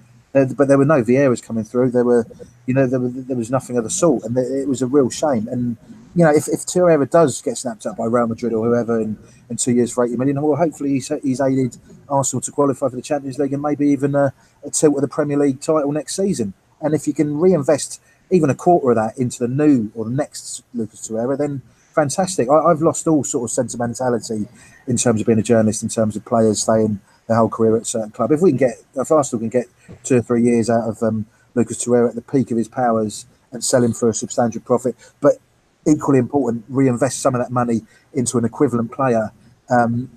But there were no Vieiras coming through. There was nothing of the sort, and it was a real shame. And if Torreira does get snapped up by Real Madrid or whoever in 2 years for 80 million, well, hopefully he's aided Arsenal to qualify for the Champions League and maybe even a tilt of the Premier League title next season. And if you can reinvest even a quarter of that into the new or the next Lucas Torreira, then fantastic. I've lost all sort of sentimentality in terms of being a journalist, in terms of players staying their whole career at a certain club. If Arsenal can get 2 or 3 years out of Lucas Torreira at the peak of his powers and sell him for a substantial profit, but equally important, reinvest some of that money into an equivalent player,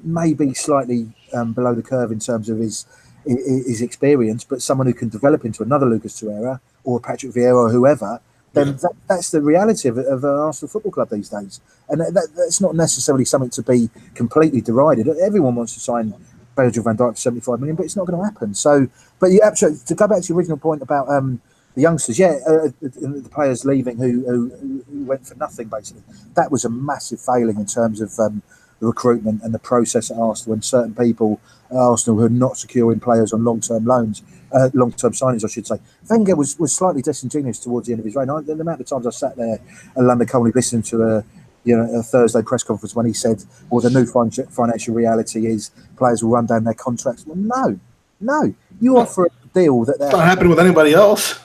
maybe slightly below the curve in terms of his experience, but someone who can develop into another Lucas Torreira or Patrick Vieira or whoever, then that's the reality of an Arsenal Football Club these days. And that's not necessarily something to be completely derided. Everyone wants to sign Virgil van Dijk for 75 million, but it's not going to happen. So, but you absolutely, to go back to your original point about the youngsters, the players leaving who went for nothing, basically, that was a massive failing in terms of the recruitment and the process at Arsenal, and certain people at Arsenal who are not securing players on long-term loans, long-term signings, I should say. Wenger was slightly disingenuous towards the end of his reign. The amount of times I sat there at London Colney listening to a Thursday press conference when he said, well, the new financial reality is players will run down their contracts. Well, no. You offer a deal that... It's not happening with anybody else.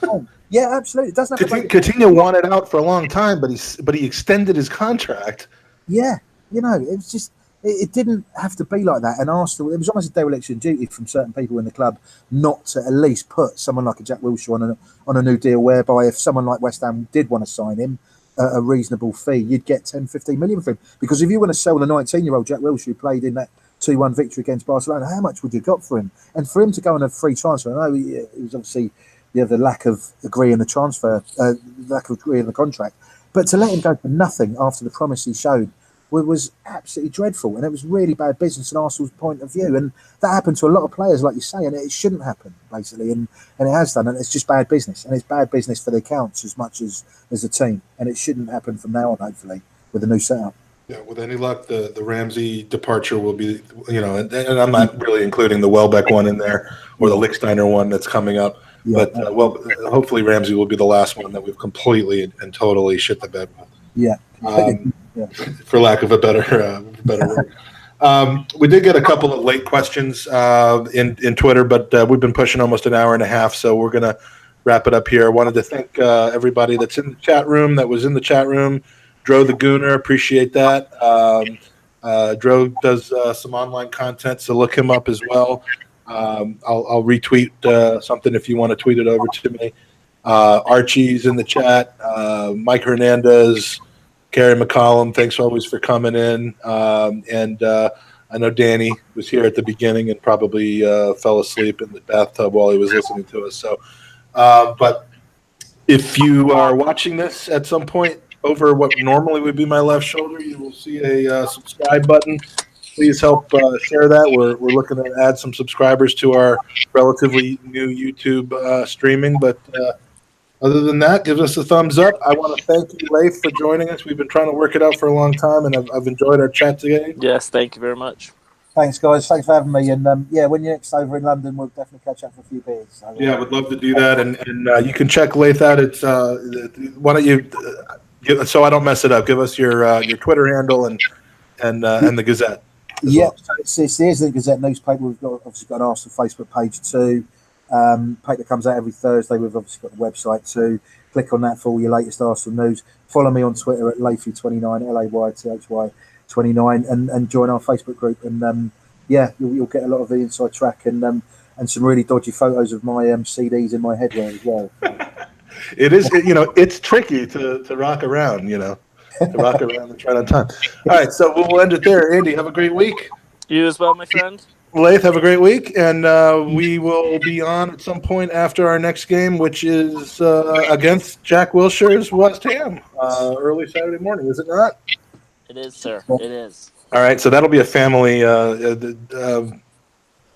Yeah, absolutely. It doesn't happen. Coutinho wanted out for a long time, but he extended his contract. Yeah, it's just... It didn't have to be like that. And Arsenal, it was almost a dereliction of duty from certain people in the club not to at least put someone like a Jack Wilshere on a new deal, whereby if someone like West Ham did want to sign him at a reasonable fee, you'd get 10, 15 million for him. Because if you want to sell the 19-year-old Jack Wilshere who played in that 2-1 victory against Barcelona, how much would you got for him? And for him to go on a free transfer, I know it was obviously the lack of agreeing the transfer, lack of agreeing the contract, but to let him go for nothing after the promise he showed was absolutely dreadful, and it was really bad business in Arsenal's point of view. And that happened to a lot of players, like you say, and it shouldn't happen, basically, and it has done, and it's just bad business, and it's bad business for the accounts as much as a team, and it shouldn't happen from now on, hopefully, with a new setup. Yeah, with any luck, the Ramsey departure will be, and I'm not really including the Welbeck one in there or the Lichtsteiner one that's coming up. Yeah. But hopefully Ramsey will be the last one that we've completely and totally shit the bed with. Yeah. For lack of a better word. We did get a couple of late questions in Twitter, but we've been pushing almost an hour and a half, so we're going to wrap it up here. I wanted to thank everybody that's in the chat room, that was in the chat room. Dro the Gooner, appreciate that. Dro does some online content, so look him up as well. I'll retweet something if you want to tweet it over to me. Archie's in the chat. Mike Hernandez, Carrie McCollum, thanks always for coming in. And I know Danny was here at the beginning and probably fell asleep in the bathtub while he was listening to us. So, but if you are watching this at some point over what normally would be my left shoulder, you will see a subscribe button. Please help share that. We're looking to add some subscribers to our relatively new YouTube streaming. But other than that, give us a thumbs up. I want to thank you, Layth, for joining us. We've been trying to work it out for a long time, and I've enjoyed our chat today. Yes, thank you very much. Thanks, guys. Thanks for having me. And when you're next over in London, we'll definitely catch up for a few beers. So, yeah, would love to do that. And you can check Layth out. It's why don't you, so I don't mess it up, give us your Twitter handle and the Gazette. Yeah, well. So it's the Islington Gazette newspaper. We've obviously got an Arsenal Facebook page too. Paper comes out every Thursday. We've obviously got the website too. Click on that for all your latest Arsenal news. Follow me on Twitter at Laythy29, LAYTHY29, and join our Facebook group. And you'll get a lot of the inside track and some really dodgy photos of my CDs in my headwear as well. It is, it's tricky to rock around, to rock around and try on time. All right, so we'll end it there. Andy, have a great week. You as well, my friend. Layth, have a great week, and we will be on at some point after our next game, which is against Jack Wilshere's West Ham, early Saturday morning, is it not? It is, sir. It is. All right, so that'll be a family.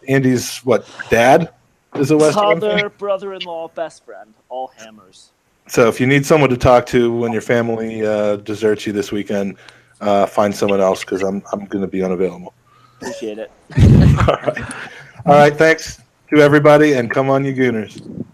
Andy's dad is a West Ham fan? Brother-in-law, best friend, all hammers. So if you need someone to talk to when your family deserts you this weekend, find someone else because I'm going to be unavailable. Appreciate it. All right. Thanks to everybody, and come on, you Gooners.